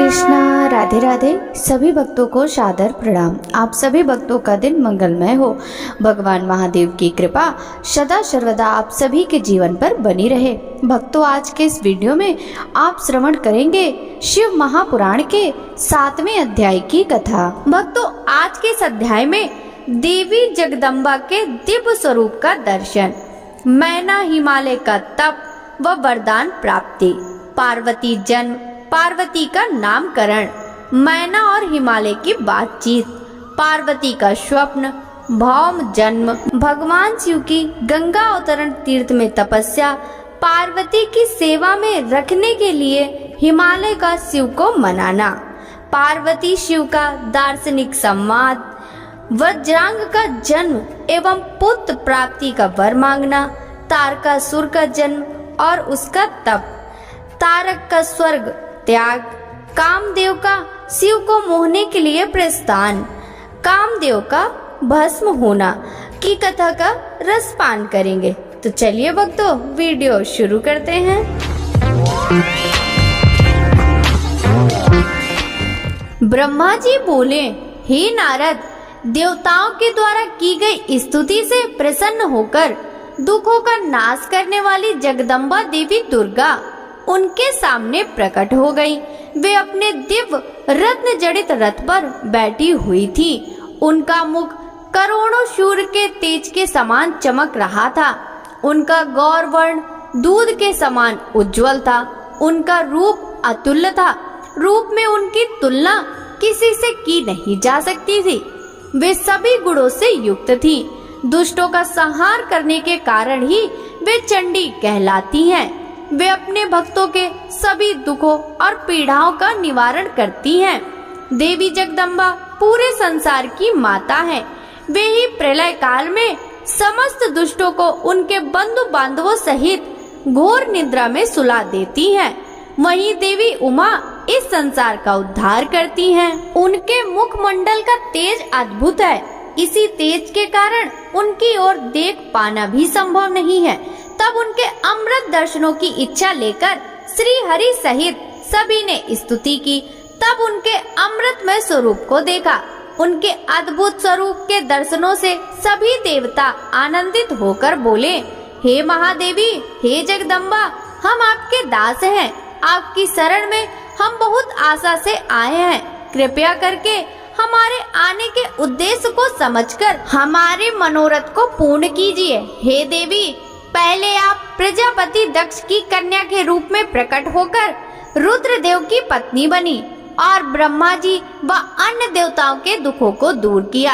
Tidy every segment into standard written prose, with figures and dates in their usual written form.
कृष्णा। राधे राधे। सभी भक्तों को सादर प्रणाम। आप सभी भक्तों का दिन मंगलमय हो। भगवान महादेव की कृपा सदा सर्वदा आप सभी के जीवन पर बनी रहे। भक्तों, आज के इस वीडियो में आप श्रवण करेंगे शिव महापुराण के 7वें अध्याय की कथा। भक्तों, आज के इस अध्याय में देवी जगदम्बा के दिव्य स्वरूप का दर्शन, मैना हिमालय का तप व वरदान प्राप्ति, पार्वती जन्म, पार्वती का नामकरण, मैना और हिमालय की बातचीत, पार्वती का स्वप्न, भौम जन्म, भगवान शिव की गंगा अवतरण तीर्थ में तपस्या, पार्वती की सेवा में रखने के लिए हिमालय का शिव को मनाना, पार्वती शिव का दार्शनिक संवाद, वज्रांग का जन्म एवं पुत्र प्राप्ति का वर मांगना, तारकासुर का जन्म और उसका तप, तारक का स्वर्ग त्याग, कामदेव का शिव को मोहने के लिए प्रस्थान, कामदेव का भस्म होना की कथा का रसपान करेंगे। तो चलिए भक्तों, वीडियो शुरू करते हैं। ब्रह्मा जी बोले, हे नारद, देवताओं के द्वारा की गई स्तुति से प्रसन्न होकर दुखों का नाश करने वाली जगदम्बा देवी दुर्गा उनके सामने प्रकट हो गई। वे अपने दिव्य रत्न जड़ित रथ पर बैठी हुई थी। उनका मुख करोड़ों सूर्य के तेज के समान चमक रहा था। उनका गौर वर्ण दूध के समान उज्जवल था। उनका रूप अतुल्य था। रूप में उनकी तुलना किसी से की नहीं जा सकती थी। वे सभी गुणों से युक्त थी। दुष्टों का संहार करने के कारण ही वे चंडी कहलाती हैं। वे अपने भक्तों के सभी दुखों और पीड़ाओं का निवारण करती हैं। देवी जगदम्बा पूरे संसार की माता है। वे ही प्रलय काल में समस्त दुष्टों को उनके बंधु बांधवों सहित घोर निद्रा में सुला देती हैं। वहीं देवी उमा इस संसार का उद्धार करती हैं। उनके मुखमंडल का तेज अद्भुत है। इसी तेज के कारण उनकी ओर देख पाना भी संभव नहीं है। तब उनके अमृत दर्शनों की इच्छा लेकर श्री हरि सहित सभी ने स्तुति की। तब उनके अमृतमय स्वरूप को देखा। उनके अद्भुत स्वरूप के दर्शनों से सभी देवता आनंदित होकर बोले, हे महादेवी, हे जगदम्बा, हम आपके दास हैं। आपकी शरण में हम बहुत आशा से आए हैं। कृपया करके हमारे आने के उद्देश्य को समझकर हमारे मनोरथ को पूर्ण कीजिए। हे देवी, पहले आप प्रजापति दक्ष की कन्या के रूप में प्रकट होकर रुद्रदेव की पत्नी बनी और ब्रह्मा जी व अन्य देवताओं के दुखों को दूर किया।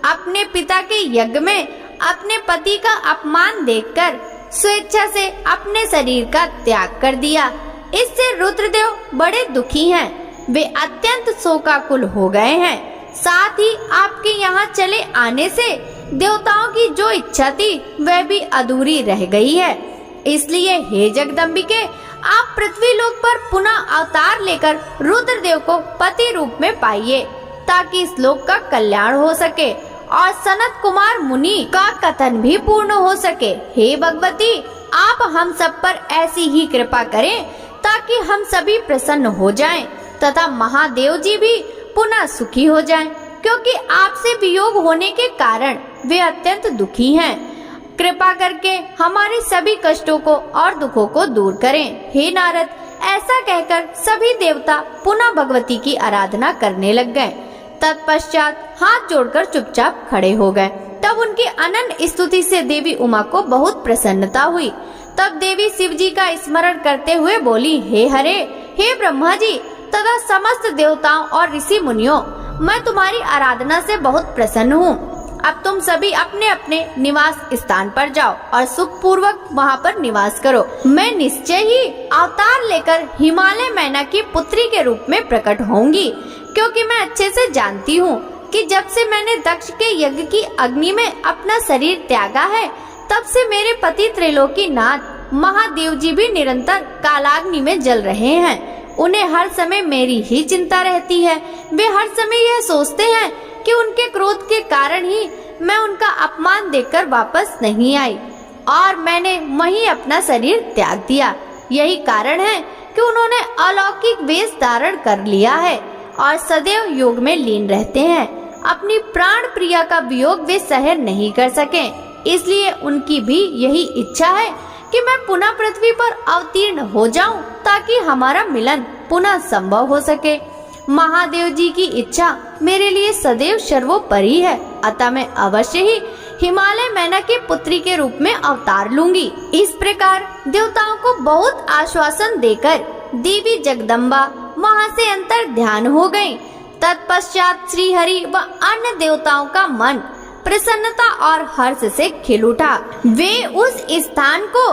अपने पिता के यज्ञ में अपने पति का अपमान देखकर स्वेच्छा से अपने शरीर का त्याग कर दिया। इससे रुद्रदेव बड़े दुखी हैं। वे अत्यंत शोकाकुल हो गए हैं। साथ ही आपके यहाँ चले आने से देवताओं की जो इच्छा थी वह भी अधूरी रह गई है। इसलिए हे जगदम्बिके, आप पृथ्वी लोक पर पुनः अवतार लेकर रुद्रदेव को पति रूप में पाइए, ताकि इस लोक का कल्याण हो सके और सनत कुमार मुनि का कथन भी पूर्ण हो सके। हे भगवती, आप हम सब पर ऐसी ही कृपा करें ताकि हम सभी प्रसन्न हो जाएं तथा महादेव जी भी पुनः सुखी हो जाएं, क्योंकि आपसे वियोग होने के कारण वे अत्यंत दुखी हैं। कृपा करके हमारे सभी कष्टों को और दुखों को दूर करें। हे नारद, ऐसा कहकर सभी देवता पुनः भगवती की आराधना करने लग गए। तत्पश्चात हाथ जोड़कर चुपचाप खड़े हो गए। तब उनकी अनन्य स्तुति से देवी उमा को बहुत प्रसन्नता हुई। तब देवी शिव जी का स्मरण करते हुए बोली, हे हरे, हे ब्रह्मा जी तथा समस्त देवताओं और ऋषि मुनियों, मैं तुम्हारी आराधना से बहुत प्रसन्न हूँ। अब तुम सभी अपने अपने निवास स्थान पर जाओ और सुख पूर्वक वहाँ पर निवास करो। मैं निश्चय ही अवतार लेकर हिमालय मैना की पुत्री के रूप में प्रकट होंगी, क्योंकि मैं अच्छे से जानती हूँ कि जब से मैंने दक्ष के यज्ञ की अग्नि में अपना शरीर त्यागा है, तब से मेरे पति त्रिलोकीनाथ महादेव जी भी निरंतर कालाग्नि में जल रहे हैं। उन्हें हर समय मेरी ही चिंता रहती है। वे हर समय यह सोचते हैं कि उनके क्रोध के कारण ही मैं उनका अपमान देखकर वापस नहीं आई और मैंने वहीं अपना शरीर त्याग दिया। यही कारण है कि उन्होंने अलौकिक वेश धारण कर लिया है और सदैव योग में लीन रहते हैं। अपनी प्राण प्रिया का वियोग वे सहन नहीं कर सके, इसलिए उनकी भी यही इच्छा है कि मैं पुनः पृथ्वी पर अवतीर्ण हो जाऊं ताकि हमारा मिलन पुनः संभव हो सके। महादेव जी की इच्छा मेरे लिए सदैव सर्वोपरि है, अतः मैं अवश्य ही हिमालय मैना की पुत्री के रूप में अवतार लूंगी। इस प्रकार देवताओं को बहुत आश्वासन देकर देवी जगदम्बा वहां से अंतर ध्यान हो गयी। तत्पश्चात श्री हरि व अन्य देवताओं का मन प्रसन्नता और हर्ष से खिल उठा। वे उस स्थान को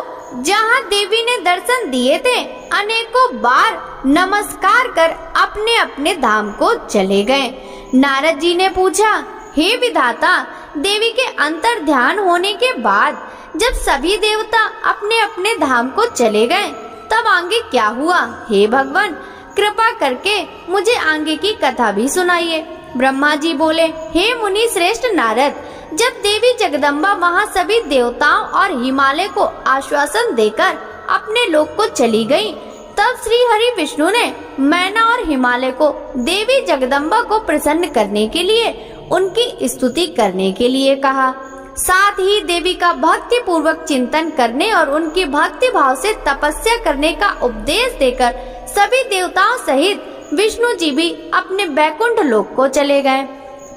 जहाँ देवी ने दर्शन दिए थे अनेकों बार नमस्कार कर अपने अपने धाम को चले गए। नारद जी ने पूछा, हे विधाता, देवी के अंतर ध्यान होने के बाद जब सभी देवता अपने अपने धाम को चले गए तब आगे क्या हुआ? हे भगवान, कृपा करके मुझे आगे की कथा भी सुनाइए। ब्रह्मा जी बोले, हे मुनि श्रेष्ठ नारद, जब देवी जगदम्बा वहाँ सभी देवताओं और हिमालय को आश्वासन देकर अपने लोक को चली गई, तब श्री हरि विष्णु ने मैना और हिमालय को देवी जगदम्बा को प्रसन्न करने के लिए उनकी स्तुति करने के लिए कहा। साथ ही देवी का भक्ति पूर्वक चिंतन करने और उनकी भक्ति भाव से तपस्या करने का उपदेश देकर सभी देवताओं सहित विष्णु जी भी अपने बैकुंठ लोक को चले गए।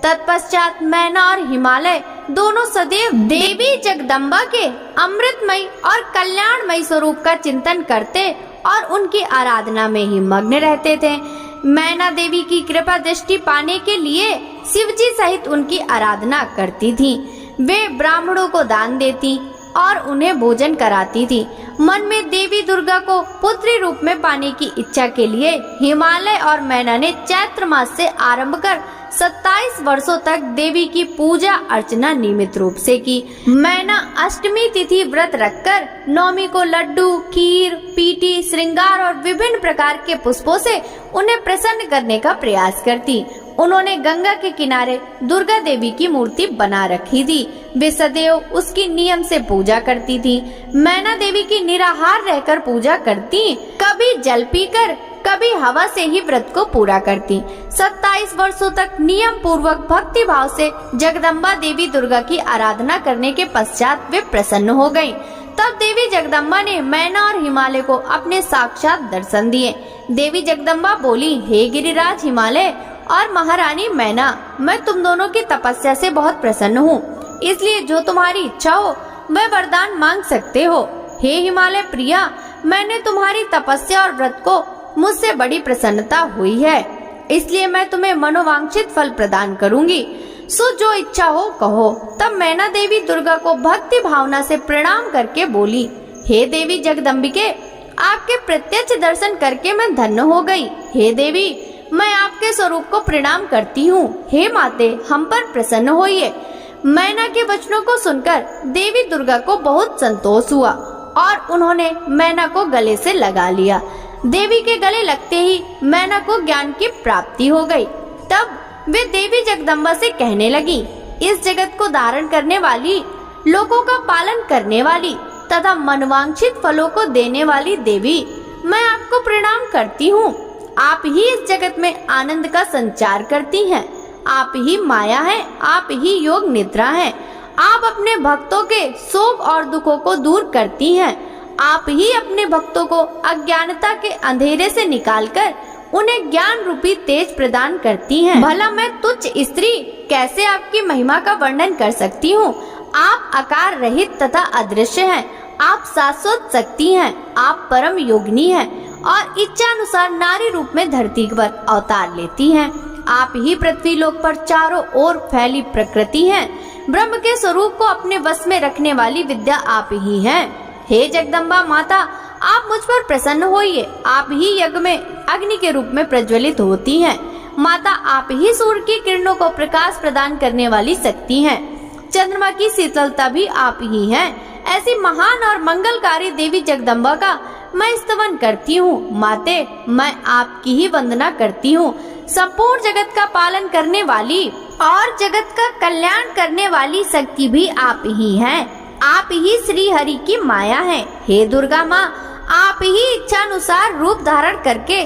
तत्पश्चात मैना और हिमालय दोनों सदैव देवी जगदम्बा के अमृतमय और कल्याणमय स्वरूप का चिंतन करते और उनकी आराधना में ही मग्न रहते थे। मैना देवी की कृपा दृष्टि पाने के लिए शिवजी सहित उनकी आराधना करती थी। वे ब्राह्मणों को दान देती और उन्हें भोजन कराती थी। मन में देवी दुर्गा को पुत्री रूप में पाने की इच्छा के लिए हिमालय और मैना ने चैत्र मास से आरंभ कर 27 वर्षों तक देवी की पूजा अर्चना नियमित रूप से की। मैना अष्टमी तिथि व्रत रखकर नवमी को लड्डू, खीर, पीठी, श्रृंगार और विभिन्न प्रकार के पुष्पों से उन्हें प्रसन्न करने का प्रयास करती। उन्होंने गंगा के किनारे दुर्गा देवी की मूर्ति बना रखी थी। वे सदैव उसकी नियम से पूजा करती थी। मैना देवी की निराहार रहकर पूजा करती, कभी जल पीकर कभी हवा से ही व्रत को पूरा करती। 27 वर्षों तक नियम पूर्वक भक्ति भाव से जगदम्बा देवी दुर्गा की आराधना करने के पश्चात वे प्रसन्न हो गयीं। तब देवी जगदम्बा ने मैना और हिमालय को अपने साक्षात दर्शन दिए। देवी जगदम्बा बोली, हे गिरिराज हिमालय और महारानी मैना, मैं तुम दोनों की तपस्या से बहुत प्रसन्न हूँ, इसलिए जो तुम्हारी इच्छा हो वह वरदान मांग सकते हो। हे हिमालय प्रिया, मैंने तुम्हारी तपस्या और व्रत को मुझसे बड़ी प्रसन्नता हुई है, इसलिए मैं तुम्हें मनोवांछित फल प्रदान करूंगी। सो जो इच्छा हो कहो। तब मैना देवी दुर्गा को भक्ति भावना से प्रणाम करके बोली, हे देवी जगदम्बिके, आपके प्रत्यक्ष दर्शन करके मैं धन्य हो गई। हे देवी, मैं आपके स्वरूप को प्रणाम करती हूँ। हे माते, हम पर प्रसन्न होइए। मैना के वचनों को सुनकर देवी दुर्गा को बहुत संतोष हुआ और उन्होंने मैना को गले से लगा लिया। देवी के गले लगते ही मैना को ज्ञान की प्राप्ति हो गई। तब वे देवी जगदम्बा से कहने लगी, इस जगत को धारण करने वाली, लोगों का पालन करने वाली तथा मनवांछित फलों को देने वाली देवी, मैं आपको प्रणाम करती हूँ। आप ही इस जगत में आनंद का संचार करती हैं। आप ही माया हैं, आप ही योग निद्रा हैं। आप अपने भक्तों के शोक और दुखों को दूर करती हैं। आप ही अपने भक्तों को अज्ञानता के अंधेरे से निकालकर उन्हें ज्ञान रूपी तेज प्रदान करती हैं। भला मैं तुच्छ स्त्री कैसे आपकी महिमा का वर्णन कर सकती हूँ। आप आकार रहित तथा अदृश्य हैं। आप शाश्वत शक्ति हैं। आप परम योगिनी हैं और इच्छा अनुसार नारी रूप में धरती पर अवतार लेती हैं। आप ही पृथ्वी लोक पर चारों ओर फैली प्रकृति हैं। ब्रह्म के स्वरूप को अपने वश में रखने वाली विद्या आप ही हैं। हे जगदम्बा माता, आप मुझ पर प्रसन्न होइए। आप ही यज्ञ में अग्नि के रूप में प्रज्वलित होती हैं। माता, आप ही सूर्य की किरणों को प्रकाश प्रदान करने वाली शक्ति हैं। चंद्रमा की शीतलता भी आप ही हैं। ऐसी महान और मंगलकारी देवी जगदम्बा का मैं स्तवन करती हूँ। माते, मैं आपकी ही वंदना करती हूँ। संपूर्ण जगत का पालन करने वाली और जगत का कल्याण करने वाली शक्ति भी आप ही हैं। आप ही श्री हरि की माया हैं। हे दुर्गा माँ, आप आप ही इच्छानुसार रूप धारण करके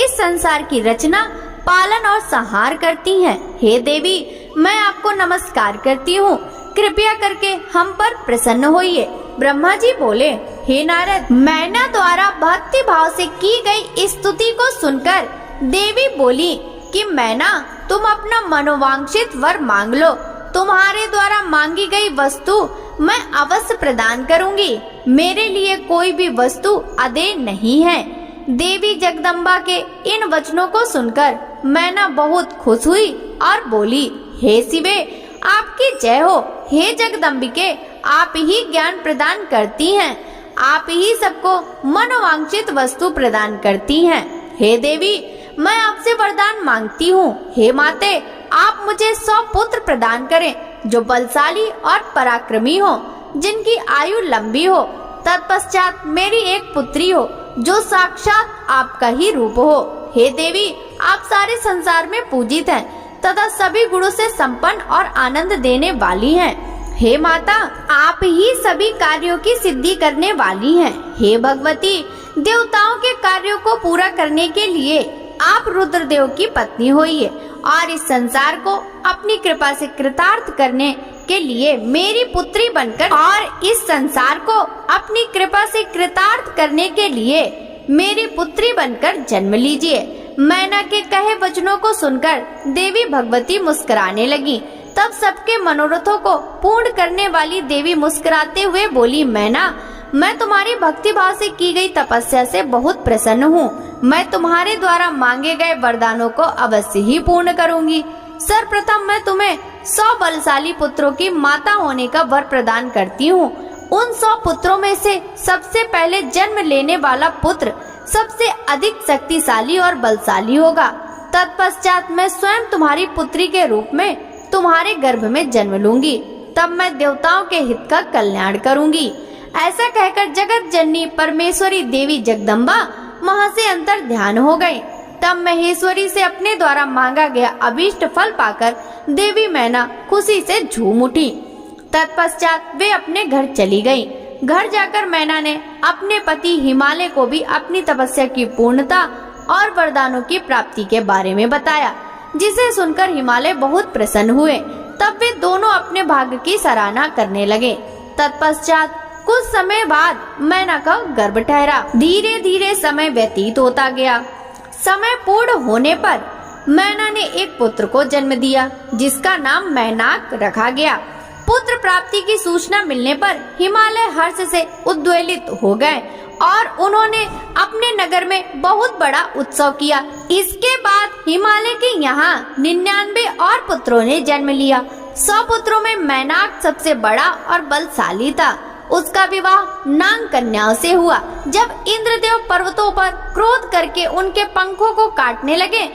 इस संसार की रचना, पालन और संहार करती हैं। हे देवी, मैं आपको नमस्कार करती हूँ, कृपया करके हम पर प्रसन्न होइए। ब्रह्मा जी बोले, हे नारद, मैना द्वारा भक्ति भाव से की गई स्तुति को सुनकर देवी बोली कि मैना, तुम अपना मनोवांछित वर मांग लो, तुम्हारे द्वारा मांगी गई वस्तु मैं अवश्य प्रदान करूंगी। मेरे लिए कोई भी वस्तु अदेय नहीं है। देवी जगदम्बा के इन वचनों को सुनकर मैना बहुत खुश हुई और बोली, हे शिवे, आपकी जय हो। हे जगदम्बिके, आप ही ज्ञान प्रदान करती हैं, आप ही सबको मनोवांछित वस्तु प्रदान करती हैं। हे देवी, मैं आपसे वरदान मांगती हूँ। हे माते, आप मुझे 100 पुत्र प्रदान करें जो बलशाली और पराक्रमी हो, जिनकी आयु लंबी हो। तत्पश्चात मेरी एक पुत्री हो जो साक्षात आपका ही रूप हो। हे देवी, आप सारे संसार में पूजित हैं तथा सभी गुणों से संपन्न और आनंद देने वाली हैं। हे माता, आप ही सभी कार्यों की सिद्धि करने वाली हैं। हे भगवती, देवताओं के कार्यों को पूरा करने के लिए आप रुद्रदेव की पत्नी होइए और इस संसार को अपनी कृपा से कृतार्थ करने के लिए मेरी पुत्री बनकर जन्म लीजिए। मैना के कहे वचनों को सुनकर देवी भगवती मुस्कुराने लगी। तब सबके मनोरथों को पूर्ण करने वाली देवी मुस्कुराते हुए बोली, मैना, मैं तुम्हारी भक्ति भाव से की गई तपस्या से बहुत प्रसन्न हूँ। मैं तुम्हारे द्वारा मांगे गए वरदानों को अवश्य ही पूर्ण करूँगी। सर्वप्रथम मैं तुम्हें 100 बलशाली पुत्रों की माता होने का वर प्रदान करती हूँ। उन 100 पुत्रों में से सबसे पहले जन्म लेने वाला पुत्र सबसे अधिक शक्तिशाली और बलशाली होगा। तत्पश्चात मैं स्वयं तुम्हारी पुत्री के रूप में तुम्हारे गर्भ में जन्म लूंगी। तब मैं देवताओं के हित का कल्याण करूंगी। ऐसा कहकर जगत जननी परमेश्वरी देवी जगदम्बा वहाँ से अंतर ध्यान हो गई। तब महेश्वरी से अपने द्वारा मांगा गया अभीष्ट फल पाकर देवी मैना खुशी से झूम उठी। तत्पश्चात वे अपने घर चली गई। घर जाकर मैना ने अपने पति हिमालय को भी अपनी तपस्या की पूर्णता और वरदानों की प्राप्ति के बारे में बताया, जिसे सुनकर हिमालय बहुत प्रसन्न हुए। तब वे दोनों अपने भाग्य की सराहना करने लगे। तत्पश्चात कुछ समय बाद मैना का गर्भ ठहरा। धीरे धीरे समय व्यतीत होता गया। समय पूर्ण होने पर मैना ने एक पुत्र को जन्म दिया, जिसका नाम मैनाक रखा गया। पुत्र प्राप्ति की सूचना मिलने पर हिमालय हर्ष से उद्वेलित हो गए और उन्होंने अपने नगर में बहुत बड़ा उत्सव किया। इसके बाद हिमालय के यहाँ 99 और पुत्रों ने जन्म लिया। 100 पुत्रों में मैनाक सबसे बड़ा और बलशाली था। उसका विवाह नाग कन्याओं से हुआ। जब इंद्रदेव पर्वतों पर क्रोध करके उनके पंखों को काटने लगे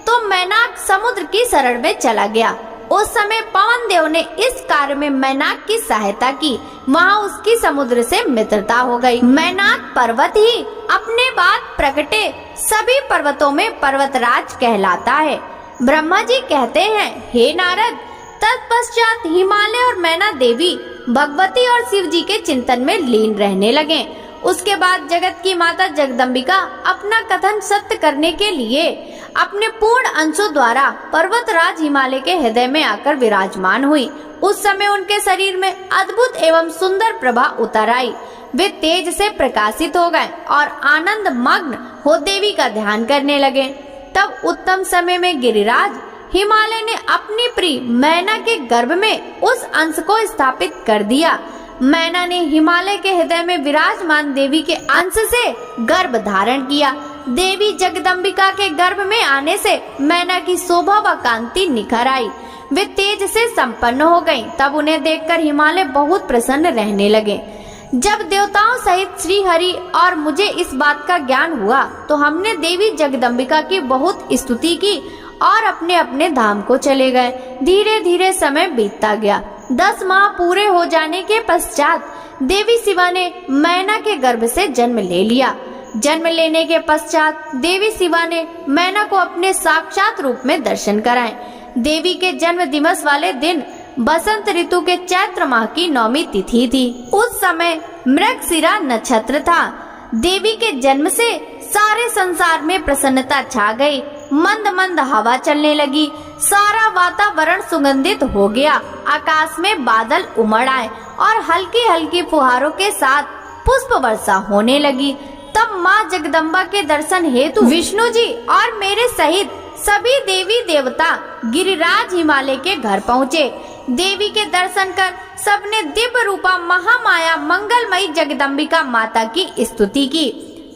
तो मैनाक समुद्र की शरण में चला गया। उस समय पवन देव ने इस कार्य में मैनाक की सहायता की। वहाँ उसकी समुद्र से मित्रता हो गई। मैनाक पर्वत ही अपने बाद प्रकटे सभी पर्वतों में पर्वतराज कहलाता है। ब्रह्मा जी कहते हैं, हे नारद, तत्पश्चात हिमालय और मैना देवी भगवती और शिव जी के चिंतन में लीन रहने लगे। उसके बाद जगत की माता जगदम्बिका अपना कथन सत्य करने के लिए अपने पूर्ण अंशों द्वारा पर्वतराज हिमालय के हृदय में आकर विराजमान हुई। उस समय उनके शरीर में अद्भुत एवं सुंदर प्रभा उतर आई। वे तेज से प्रकाशित हो गए और आनंद मग्न हो देवी का ध्यान करने लगे। तब उत्तम समय में गिरिराज हिमालय ने अपनी प्रिय मैना के गर्भ में उस अंश को स्थापित कर दिया। मैना ने हिमालय के हृदय में विराजमान देवी के अंश से गर्भ धारण किया। देवी जगदम्बिका के गर्भ में आने से मैना की शोभा व कांति निखर आई। वे तेज से संपन्न हो गईं। तब उन्हें देखकर हिमालय बहुत प्रसन्न रहने लगे। जब देवताओं सहित श्री हरि और मुझे इस बात का ज्ञान हुआ तो हमने देवी जगदम्बिका की बहुत स्तुति की और अपने अपने धाम को चले गए। धीरे धीरे समय बीतता गया। 10 माह पूरे हो जाने के पश्चात देवी शिवा ने मैना के गर्भ से जन्म ले लिया। जन्म लेने के पश्चात देवी शिवा ने मैना को अपने साक्षात रूप में दर्शन कराए। देवी के जन्म दिवस वाले दिन बसंत ऋतु के चैत्र माह की 9वीं तिथि थी। उस समय मृगशिरा नक्षत्र था। देवी के जन्म से सारे संसार में प्रसन्नता छा गई। मंद मंद हवा चलने लगी, सारा वातावरण सुगंधित हो गया। आकाश में बादल उमड़ आए और हल्की हल्की फुहारों के साथ पुष्प वर्षा होने लगी। तब माँ जगदम्बा के दर्शन हेतु विष्णु जी और मेरे सहित सभी देवी देवता गिरिराज हिमालय के घर पहुँचे। देवी के दर्शन कर सबने दिव्य रूपा महामाया मंगलमयी जगदम्बिका माता की स्तुति की।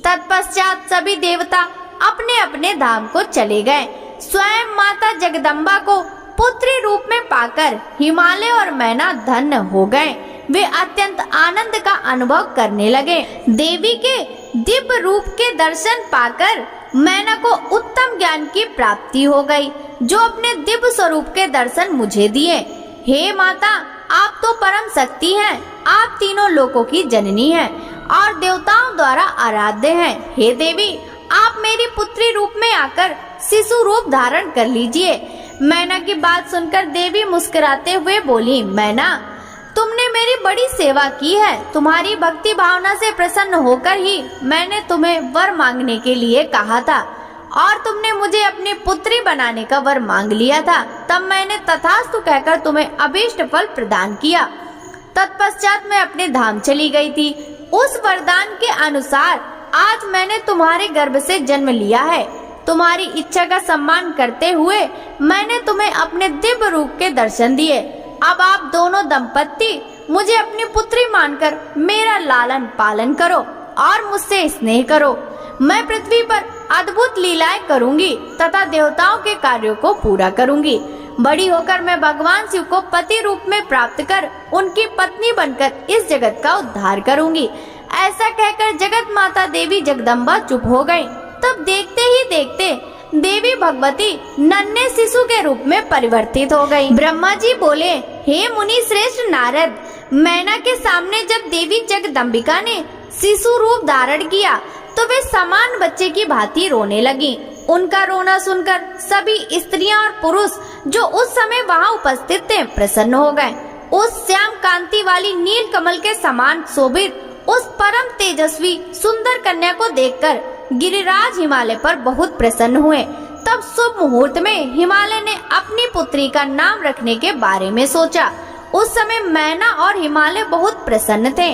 तत्पश्चात सभी देवता अपने अपने धाम को चले गए। स्वयं माता जगदम्बा को पुत्री रूप में पाकर हिमालय और मैना धन्य हो गए। वे अत्यंत आनंद का अनुभव करने लगे। देवी के दिव्य रूप के दर्शन पाकर मैना को उत्तम ज्ञान की प्राप्ति हो गई, जो अपने दिव्य स्वरूप के दर्शन मुझे दिए। हे माता, आप तो परम शक्ति हैं, आप तीनों लोकों की जननी हैं और देवताओं द्वारा आराध्य हैं। हे देवी, आप मेरी पुत्री रूप में आकर शिशु रूप धारण कर लीजिए। मैना की बात सुनकर देवी मुस्कुराते हुए बोली, मैना, तुमने मेरी बड़ी सेवा की है। तुम्हारी भक्ति भावना से प्रसन्न होकर ही मैंने तुम्हें वर मांगने के लिए कहा था और तुमने मुझे अपनी पुत्री बनाने का वर मांग लिया था। तब मैंने तथास्तु कहकर तुम्हें अभीष्ट फल प्रदान किया। तत्पश्चात मैं अपने धाम चली गई थी। उस वरदान के अनुसार आज मैंने तुम्हारे गर्भ से जन्म लिया है। तुम्हारी इच्छा का सम्मान करते हुए मैंने तुम्हें अपने दिव्य रूप के दर्शन दिए। अब आप दोनों दंपत्ति मुझे अपनी पुत्री मानकर मेरा लालन पालन करो और मुझसे स्नेह करो। मैं पृथ्वी पर अद्भुत लीलाएं करूंगी तथा देवताओं के कार्यों को पूरा करूंगी। बड़ी होकर मैं भगवान शिव को पति रूप में प्राप्त कर उनकी पत्नी बनकर इस जगत का उद्धार करूंगी। ऐसा कहकर जगत माता देवी जगदम्बा चुप हो गयी। तब देखते ही देखते देवी भगवती नन्हे शिशु के रूप में परिवर्तित हो गई। ब्रह्मा जी बोले, हे मुनि श्रेष्ठ नारद, मैना के सामने जब देवी जगदम्बिका ने शिशु रूप धारण किया तो वे समान बच्चे की भांति रोने लगी। उनका रोना सुनकर सभी स्त्रियां और पुरुष जो उस समय वहां उपस्थित थे प्रसन्न हो गए। उस श्याम कांति वाली नील कमल के समान शोभित उस परम तेजस्वी सुंदर कन्या को देखकर गिरिराज हिमालय पर बहुत प्रसन्न हुए। तब शुभ मुहूर्त में हिमालय ने अपनी पुत्री का नाम रखने के बारे में सोचा। उस समय मैना और हिमालय बहुत प्रसन्न थे।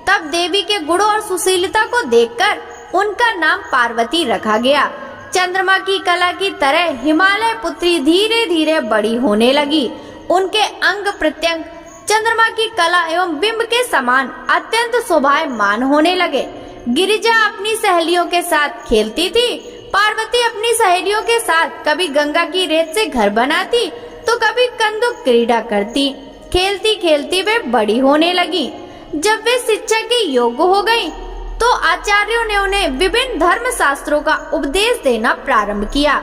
तब देवी के गुणों और सुशीलता को देखकर उनका नाम पार्वती रखा गया। चंद्रमा की कला की तरह हिमालय पुत्री धीरे धीरे बड़ी होने लगी। उनके अंग प्रत्यंग चंद्रमा की कला एवं बिंब के समान अत्यंत शोभायमान होने लगे। गिरिजा अपनी सहेलियों के साथ खेलती थी। पार्वती अपनी सहेलियों के साथ कभी गंगा की रेत से घर बनाती तो कभी कंदुक क्रीड़ा करती। खेलती खेलती वे बड़ी होने लगी। जब वे शिक्षा के योग्य हो गयी तो आचार्यों ने उन्हें विभिन्न धर्म शास्त्रों का उपदेश देना प्रारंभ किया।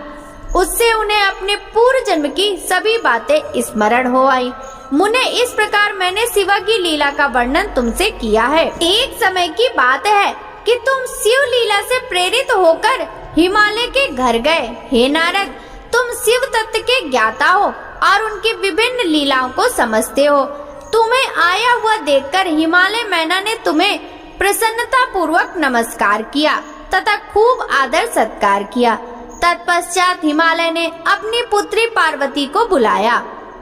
उससे उन्हें अपने पूर्व जन्म की सभी बातें स्मरण हो आई। मुने, इस प्रकार मैंने शिवा की लीला का वर्णन तुमसे किया है। एक समय की बात है कि तुम शिव लीला से प्रेरित होकर हिमालय के घर गए। हे नारद, तुम शिव तत्व के ज्ञाता हो और उनकी विभिन्न लीलाओं को समझते हो। तुम्हें आया हुआ देखकर हिमालय मैना ने तुम्हें प्रसन्नता पूर्वक नमस्कार किया तथा खूब आदर सत्कार किया। तत्पश्चात हिमालय ने अपनी पुत्री पार्वती को बुलाया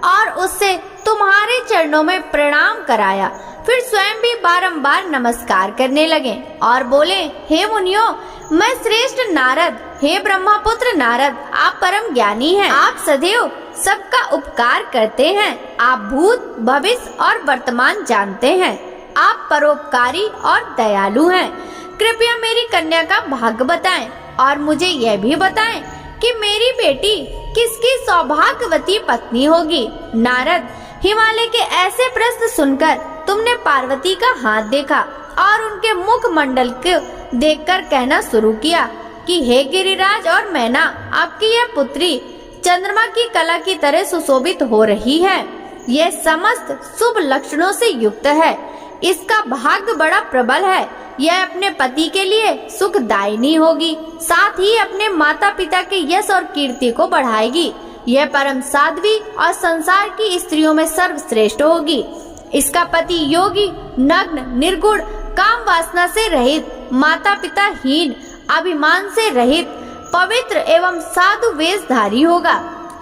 और उससे तुम्हारे चरणों में प्रणाम कराया। फिर स्वयं भी बारंबार नमस्कार करने लगे और बोले, हे मुनियों, मैं श्रेष्ठ नारद, हे ब्रह्मपुत्र नारद, आप परम ज्ञानी हैं। आप सदैव सबका उपकार करते हैं। आप भूत, भविष्य और वर्तमान जानते हैं। आप परोपकारी और दयालु हैं। कृपया मेरी कन्या का भाग्य बताएं और मुझे यह भी बताएं कि मेरी बेटी किसकी सौभाग्यवती पत्नी होगी। नारद, हिमालय के ऐसे प्रश्न सुनकर तुमने पार्वती का हाथ देखा और उनके मुख मंडल को देखकर कहना शुरू किया कि हे गिरिराज और मैना, आपकी यह पुत्री चंद्रमा की कला की तरह सुशोभित हो रही है। यह समस्त शुभ लक्षणों से युक्त है। इसका भाग्य बड़ा प्रबल है। यह अपने पति के लिए सुखदायिनी होगी, साथ ही अपने माता पिता के यश और कीर्ति को बढ़ाएगी। यह परम साध्वी और संसार की स्त्रियों में सर्वश्रेष्ठ होगी। इसका पति योगी, नग्न, निर्गुण, काम वासना से रहित, माता पिता हीन, अभिमान से रहित, पवित्र एवं साधु वेशधारी होगा।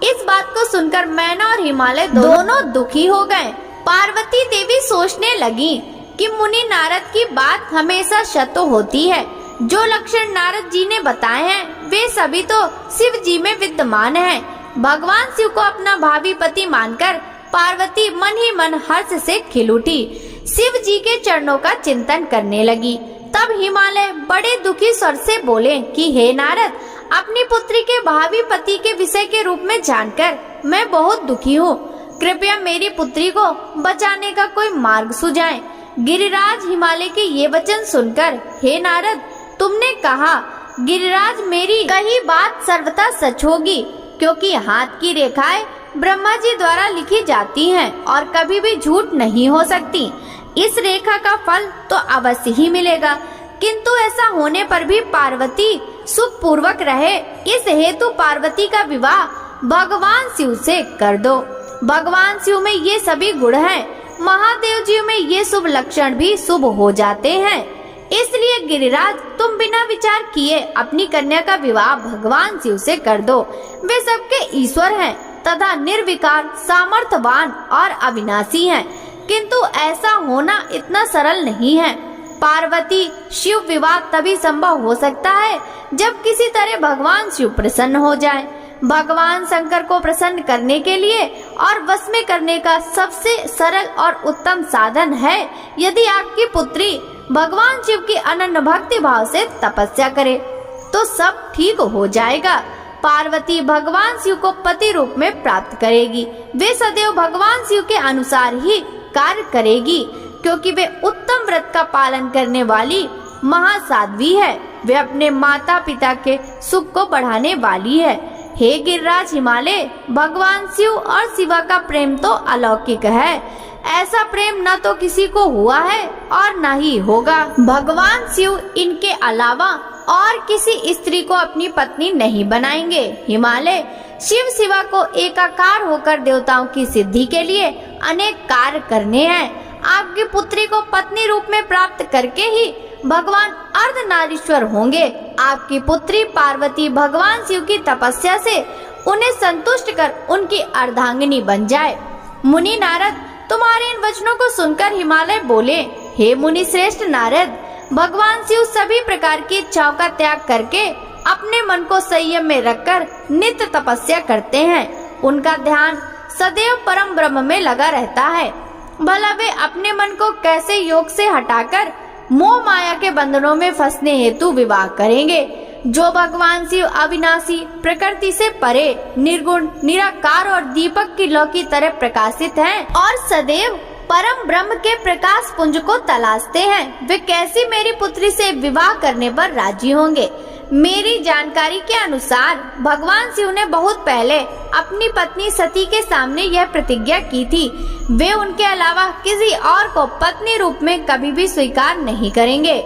इस बात को सुनकर मैना और हिमालय दोनों दुखी हो गए। पार्वती देवी सोचने लगी कि मुनि नारद की बात हमेशा सत्य होती है। जो लक्षण नारद जी ने बताए हैं वे सभी तो शिव जी में विद्यमान हैं। भगवान शिव को अपना भावी पति मानकर पार्वती मन ही मन हर्ष से खिल उठी। शिव जी के चरणों का चिंतन करने लगी। तब हिमालय बड़े दुखी स्वर से बोले कि हे नारद, अपनी पुत्री के भावी पति के विषय के रूप में जानकर मैं बहुत दुखी हूँ। कृपया मेरी पुत्री को बचाने का कोई मार्ग सुझाएं। गिरिराज हिमालय के ये वचन सुनकर, हे नारद, तुमने कहा गिरिराज, मेरी कही बात सर्वथा सच होगी, क्योंकि हाथ की रेखाएं ब्रह्मा जी द्वारा लिखी जाती हैं और कभी भी झूठ नहीं हो सकती। इस रेखा का फल तो अवश्य ही मिलेगा, किंतु ऐसा होने पर भी पार्वती सुख पूर्वक रहे, इस हेतु पार्वती का विवाह भगवान शिव से कर दो। भगवान शिव में ये सभी गुण हैं, महादेव जी में ये शुभ लक्षण भी शुभ हो जाते हैं। इसलिए गिरिराज, तुम बिना विचार किए अपनी कन्या का विवाह भगवान शिव से कर दो। वे सबके ईश्वर हैं तथा निर्विकार, सामर्थ्यवान और अविनाशी हैं, किंतु ऐसा होना इतना सरल नहीं है। पार्वती शिव विवाह तभी संभव हो सकता है जब किसी तरह भगवान शिव प्रसन्न हो जाए। भगवान शंकर को प्रसन्न करने के लिए और वश में करने का सबसे सरल और उत्तम साधन है यदि आपकी पुत्री भगवान शिव की अनन्य भक्ति भाव से तपस्या करे तो सब ठीक हो जाएगा। पार्वती भगवान शिव को पति रूप में प्राप्त करेगी। वे सदैव भगवान शिव के अनुसार ही कार्य करेगी, क्योंकि वे उत्तम व्रत का पालन करने वाली महासाध्वी है। वे अपने माता पिता के सुख को बढ़ाने वाली है। हे गिरिराज हिमालय, भगवान शिव और शिवा का प्रेम तो अलौकिक है। ऐसा प्रेम न तो किसी को हुआ है और न ही होगा। भगवान शिव इनके अलावा और किसी स्त्री को अपनी पत्नी नहीं बनाएंगे। हिमालय, शिव शिवा को एकाकार होकर देवताओं की सिद्धि के लिए अनेक कार्य करने हैं। आपकी पुत्री को पत्नी रूप में प्राप्त करके ही भगवान अर्धनारीश्वर होंगे। आपकी पुत्री पार्वती भगवान शिव की तपस्या से उन्हें संतुष्ट कर उनकी अर्धांगिनी बन जाए। मुनि नारद, तुम्हारे इन वचनों को सुनकर हिमालय बोले, हे मुनि श्रेष्ठ नारद, भगवान शिव सभी प्रकार की इच्छाओं का त्याग करके अपने मन को संयम में रखकर नित्य तपस्या करते हैं। उनका ध्यान सदैव परम ब्रह्म में लगा रहता है। भला वे अपने मन को कैसे योग से हटाकर मोह माया के बंधनों में फंसने हेतु विवाह करेंगे। जो भगवान शिव अविनाशी, प्रकृति से परे, निर्गुण, निराकार और दीपक की लौ की तरह प्रकाशित हैं और सदैव परम ब्रह्म के प्रकाश पुंज को तलाशते हैं, वे कैसी मेरी पुत्री से विवाह करने पर राजी होंगे। मेरी जानकारी के अनुसार भगवान शिव ने बहुत पहले अपनी पत्नी सती के सामने यह प्रतिज्ञा की थी, वे उनके अलावा किसी और को पत्नी रूप में कभी भी स्वीकार नहीं करेंगे।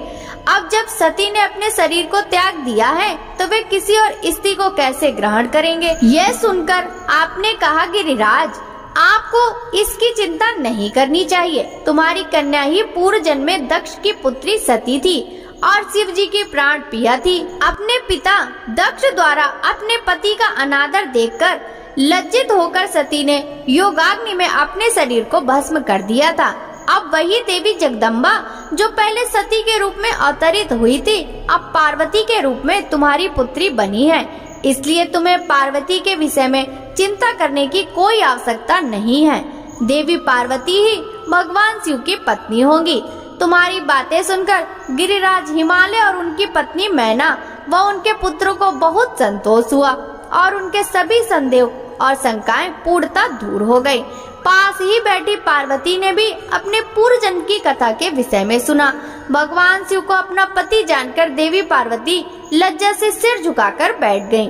अब जब सती ने अपने शरीर को त्याग दिया है तो वे किसी और स्त्री को कैसे ग्रहण करेंगे। यह सुनकर आपने कहा, गिरिराज, आपको इसकी चिंता नहीं करनी चाहिए। तुम्हारी कन्या ही पूर्व जन्म में दक्ष की पुत्री सती थी और शिव जी की प्राण प्रिया थी। अपने पिता दक्ष द्वारा अपने पति का अनादर देखकर लज्जित होकर सती ने योगाग्नि में अपने शरीर को भस्म कर दिया था। अब वही देवी जगदम्बा जो पहले सती के रूप में अवतरित हुई थी, अब पार्वती के रूप में तुम्हारी पुत्री बनी है। इसलिए तुम्हें पार्वती के विषय में चिंता करने की कोई आवश्यकता नहीं है। देवी पार्वती ही भगवान शिव की पत्नी होंगी। तुम्हारी बातें सुनकर गिरिराज हिमालय और उनकी पत्नी मैना व उनके पुत्रों को बहुत संतोष हुआ और उनके सभी संदेह और शंकाएं पूर्णतः दूर हो गई। पास ही बैठी पार्वती ने भी अपने पूर्व जन्म की कथा के विषय में सुना। भगवान शिव को अपना पति जानकर देवी पार्वती लज्जा से सिर झुकाकर बैठ गईं।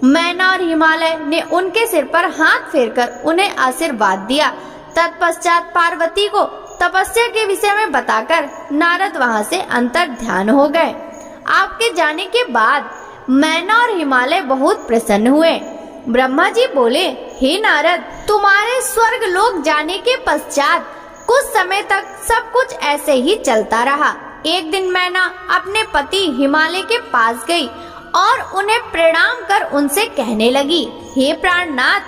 मैना और हिमालय ने उनके सिर पर हाथ फेरकर उन्हें आशीर्वाद दिया। तत्पश्चात पार्वती को तपस्या के विषय में बताकर नारद वहां से अंतर ध्यान हो गए। आपके जाने के बाद मैना और हिमालय बहुत प्रसन्न हुए। ब्रह्मा जी बोले, हे नारद, तुम्हारे स्वर्ग लोक जाने के पश्चात कुछ समय तक सब कुछ ऐसे ही चलता रहा। एक दिन मैना अपने पति हिमालय के पास गई और उन्हें प्रणाम कर उनसे कहने लगी, हे प्राणनाथ,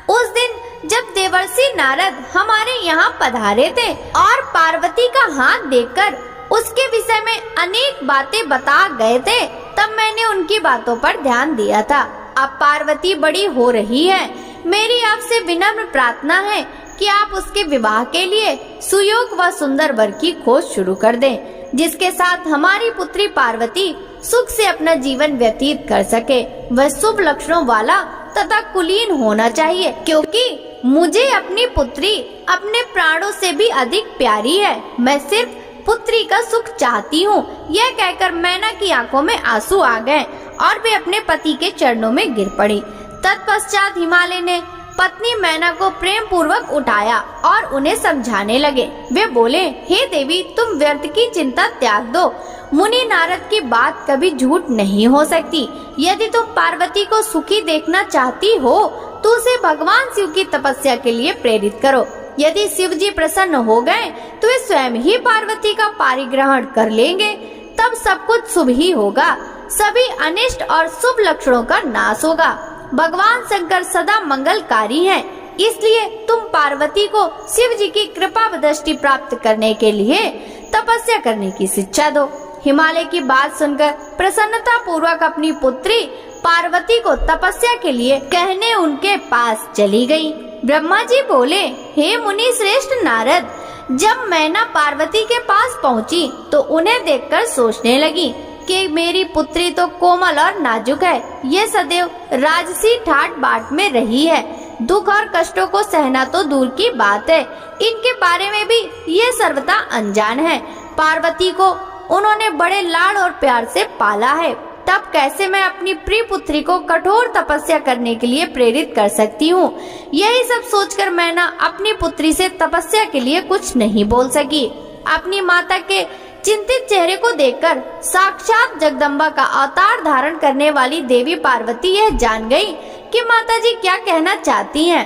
उस दिन जब देवर्षि नारद हमारे यहाँ पधारे थे और पार्वती का हाथ देखकर उसके विषय में अनेक बातें बता गए थे, तब मैंने उनकी बातों पर ध्यान दिया था। अब पार्वती बड़ी हो रही है, मेरी आपसे विनम्र प्रार्थना है कि आप उसके विवाह के लिए सुयोग व सुंदर वर की खोज शुरू कर दें, जिसके साथ हमारी पुत्री पार्वती सुख से अपना जीवन व्यतीत कर सके। वह शुभ लक्षणों वाला तथा कुलीन होना चाहिए, क्योंकि मुझे अपनी पुत्री अपने प्राणों से भी अधिक प्यारी है। मैं सिर्फ पुत्री का सुख चाहती हूँ। यह कहकर मैना की आंखों में आंसू आ गए और वे अपने पति के चरणों में गिर पड़ी। तत्पश्चात हिमालय ने पत्नी मैना को प्रेम पूर्वक उठाया और उन्हें समझाने लगे। वे बोले, हे देवी, तुम व्यर्थ की चिंता त्याग दो। मुनि नारद की बात कभी झूठ नहीं हो सकती। यदि तुम पार्वती को सुखी देखना चाहती हो तो उसे भगवान शिव की तपस्या के लिए प्रेरित करो। यदि शिव जी प्रसन्न हो गए तो वे स्वयं ही पार्वती का पारिग्रहण कर लेंगे, तब सब कुछ शुभ ही होगा। सभी अनिष्ट और शुभ लक्षणों का नाश होगा। भगवान शंकर सदा मंगलकारी हैं, इसलिए तुम पार्वती को शिव जी की कृपा दृष्टि प्राप्त करने के लिए तपस्या करने की शिक्षा दो। हिमालय की बात सुनकर प्रसन्नता पूर्वक अपनी पुत्री पार्वती को तपस्या के लिए कहने उनके पास चली गई। ब्रह्मा जी बोले, हे मुनि श्रेष्ठ नारद, जब मैना पार्वती के पास पहुंची तो उन्हें देखकर सोचने लगी कि मेरी पुत्री तो कोमल और नाजुक है। ये सदैव राजसी ठाट बाट में रही है। दुख और कष्टों को सहना तो दूर की बात है, इनके बारे में भी ये सर्वथा अनजान है। पार्वती को उन्होंने बड़े लाड और प्यार से पाला है, तब कैसे मैं अपनी प्रिय पुत्री को कठोर तपस्या करने के लिए प्रेरित कर सकती हूँ। यही सब सोचकर मैना अपनी पुत्री से तपस्या के लिए कुछ नहीं बोल सकी। अपनी माता के चिंतित चेहरे को देखकर साक्षात जगदम्बा का अवतार धारण करने वाली देवी पार्वती यह जान गई कि माताजी क्या कहना चाहती हैं।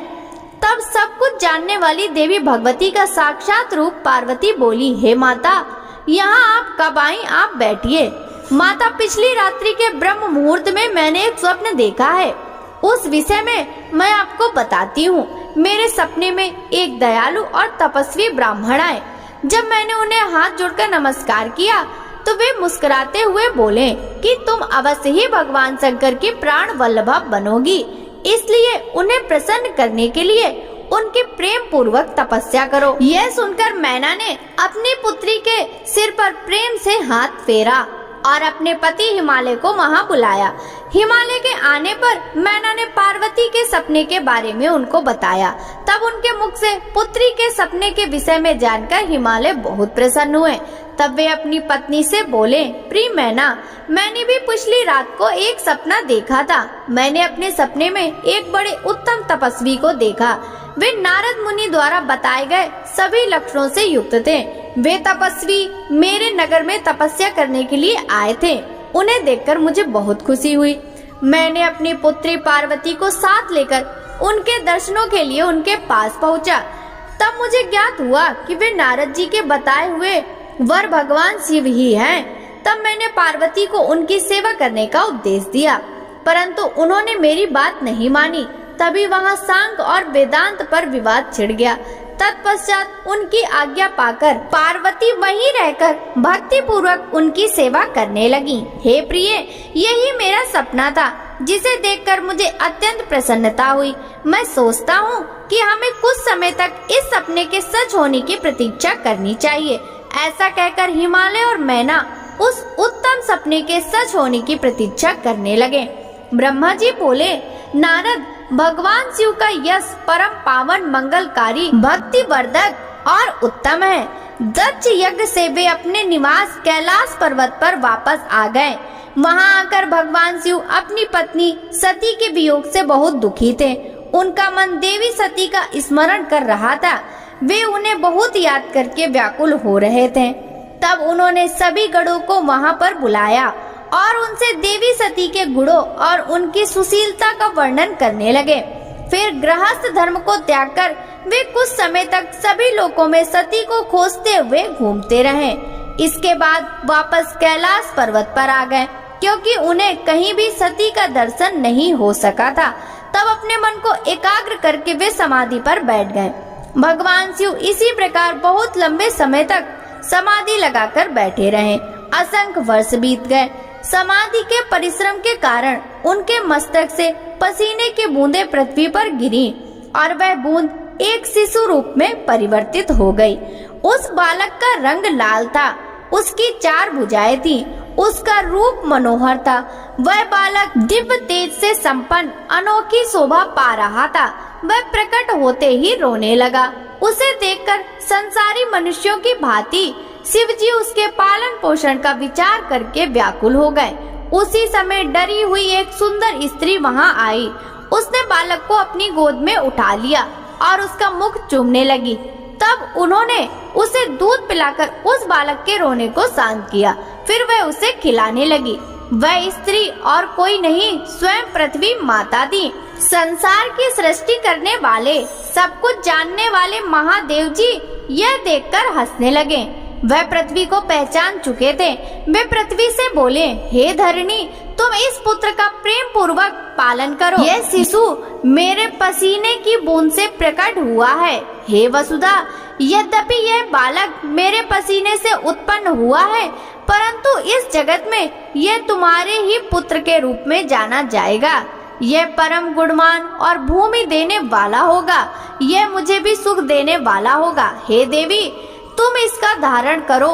तब सब कुछ जानने वाली देवी भगवती का साक्षात रूप पार्वती बोली, हे माता, यहाँ आप कब आई? आप बैठिए। माता, पिछली रात्रि के ब्रह्म मुहूर्त में मैंने एक स्वप्न देखा है, उस विषय में मैं आपको बताती हूँ। मेरे सपने में एक दयालु और तपस्वी ब्राह्मण आए। जब मैंने उन्हें हाथ जोड़कर नमस्कार किया तो वे मुस्कुराते हुए बोले कि तुम अवश्य ही भगवान शंकर की प्राण वल्लभा बनोगी, इसलिए उन्हें प्रसन्न करने के लिए उनके प्रेम पूर्वक तपस्या करो। यह सुनकर मैना ने अपनी पुत्री के सिर पर प्रेम से हाथ फेरा और अपने पति हिमालय को वहां बुलाया। हिमालय के आने पर मैना ने पार्वती के सपने के बारे में उनको बताया। तब उनके मुख से पुत्री के सपने के विषय में जानकर हिमालय बहुत प्रसन्न हुए। तब वे अपनी पत्नी से बोले, प्रिय मैना, मैंने भी पिछली रात को एक सपना देखा था। मैंने अपने सपने में एक बड़े उत्तम तपस्वी को देखा। वे नारद मुनि द्वारा बताए गए सभी लक्षणों से युक्त थे। वे तपस्वी मेरे नगर में तपस्या करने के लिए आए थे। उन्हें देखकर मुझे बहुत खुशी हुई। मैंने अपनी पुत्री पार्वती को साथ लेकर उनके दर्शनों के लिए उनके पास पहुंचा। तब मुझे ज्ञात हुआ कि वे नारद जी के बताए हुए वर भगवान शिव ही हैं। तब मैंने पार्वती को उनकी सेवा करने का उपदेश दिया, परंतु उन्होंने मेरी बात नहीं मानी। तभी वहाँ सांख्य और वेदांत पर विवाद छिड़ गया। तत्पश्चात उनकी आज्ञा पाकर पार्वती वहीं रहकर भक्ति पूर्वक उनकी सेवा करने लगी। हे प्रिय, यही मेरा सपना था, जिसे देखकर मुझे अत्यंत प्रसन्नता हुई। मैं सोचता हूँ कि हमें कुछ समय तक इस सपने के सच होने की प्रतीक्षा करनी चाहिए। ऐसा कहकर हिमालय और मैना उस उत्तम सपने के सच होने की प्रतीक्षा करने लगे। ब्रह्मा जी बोले, नारद, भगवान शिव का यश परम पावन मंगलकारी भक्ति वर्धक और उत्तम है। दक्ष यज्ञ से वे अपने निवास कैलाश पर्वत पर वापस आ गए। वहां आकर भगवान शिव अपनी पत्नी सती के वियोग से बहुत दुखी थे। उनका मन देवी सती का स्मरण कर रहा था। वे उन्हें बहुत याद करके व्याकुल हो रहे थे। तब उन्होंने सभी गणों को वहां पर बुलाया और उनसे देवी सती के गुणों और उनकी सुशीलता का वर्णन करने लगे। फिर गृहस्थ धर्म को त्याग कर वे कुछ समय तक सभी लोकों में सती को खोजते हुए घूमते रहे। इसके बाद वापस कैलाश पर्वत पर आ गए, क्योंकि उन्हें कहीं भी सती का दर्शन नहीं हो सका था। तब अपने मन को एकाग्र करके वे समाधि पर बैठ गए। भगवान शिव इसी प्रकार बहुत लंबे समय तक समाधि लगाकर बैठे रहे। असंख्य वर्ष बीत गए। समाधि के परिश्रम के कारण उनके मस्तक से पसीने की बूंदें पृथ्वी पर गिरी और वह बूंद एक शिशु रूप में परिवर्तित हो गई। उस बालक का रंग लाल था, उसकी 4 भुजाएं थी, उसका रूप मनोहर था। वह बालक दिव्य तेज से संपन्न अनोखी शोभा पा रहा था। वह प्रकट होते ही रोने लगा। उसे देखकर संसारी मनुष्यों की भांति शिव जी उसके पालन पोषण का विचार करके व्याकुल हो गए। उसी समय डरी हुई एक सुंदर स्त्री वहां आई। उसने बालक को अपनी गोद में उठा लिया और उसका मुख चूमने लगी। तब उन्होंने उसे दूध पिलाकर उस बालक के रोने को शांत किया। फिर वह उसे खिलाने लगी। वह स्त्री और कोई नहीं, स्वयं पृथ्वी माता थी। संसार की सृष्टि करने वाले, सब कुछ जानने वाले महादेव जी यह देखकर हंसने लगे। वह पृथ्वी को पहचान चुके थे। वे पृथ्वी से बोले, हे धरणी, तुम इस पुत्र का प्रेम पूर्वक पालन करो। यह शिशु मेरे पसीने की बूंद से प्रकट हुआ है। हे वसुधा, यद्यपि यह बालक मेरे पसीने से उत्पन्न हुआ है, परंतु इस जगत में यह तुम्हारे ही पुत्र के रूप में जाना जाएगा। यह परम गुणवान और भूमि देने वाला होगा। यह मुझे भी सुख देने वाला होगा। हे देवी, तुम इसका धारण करो।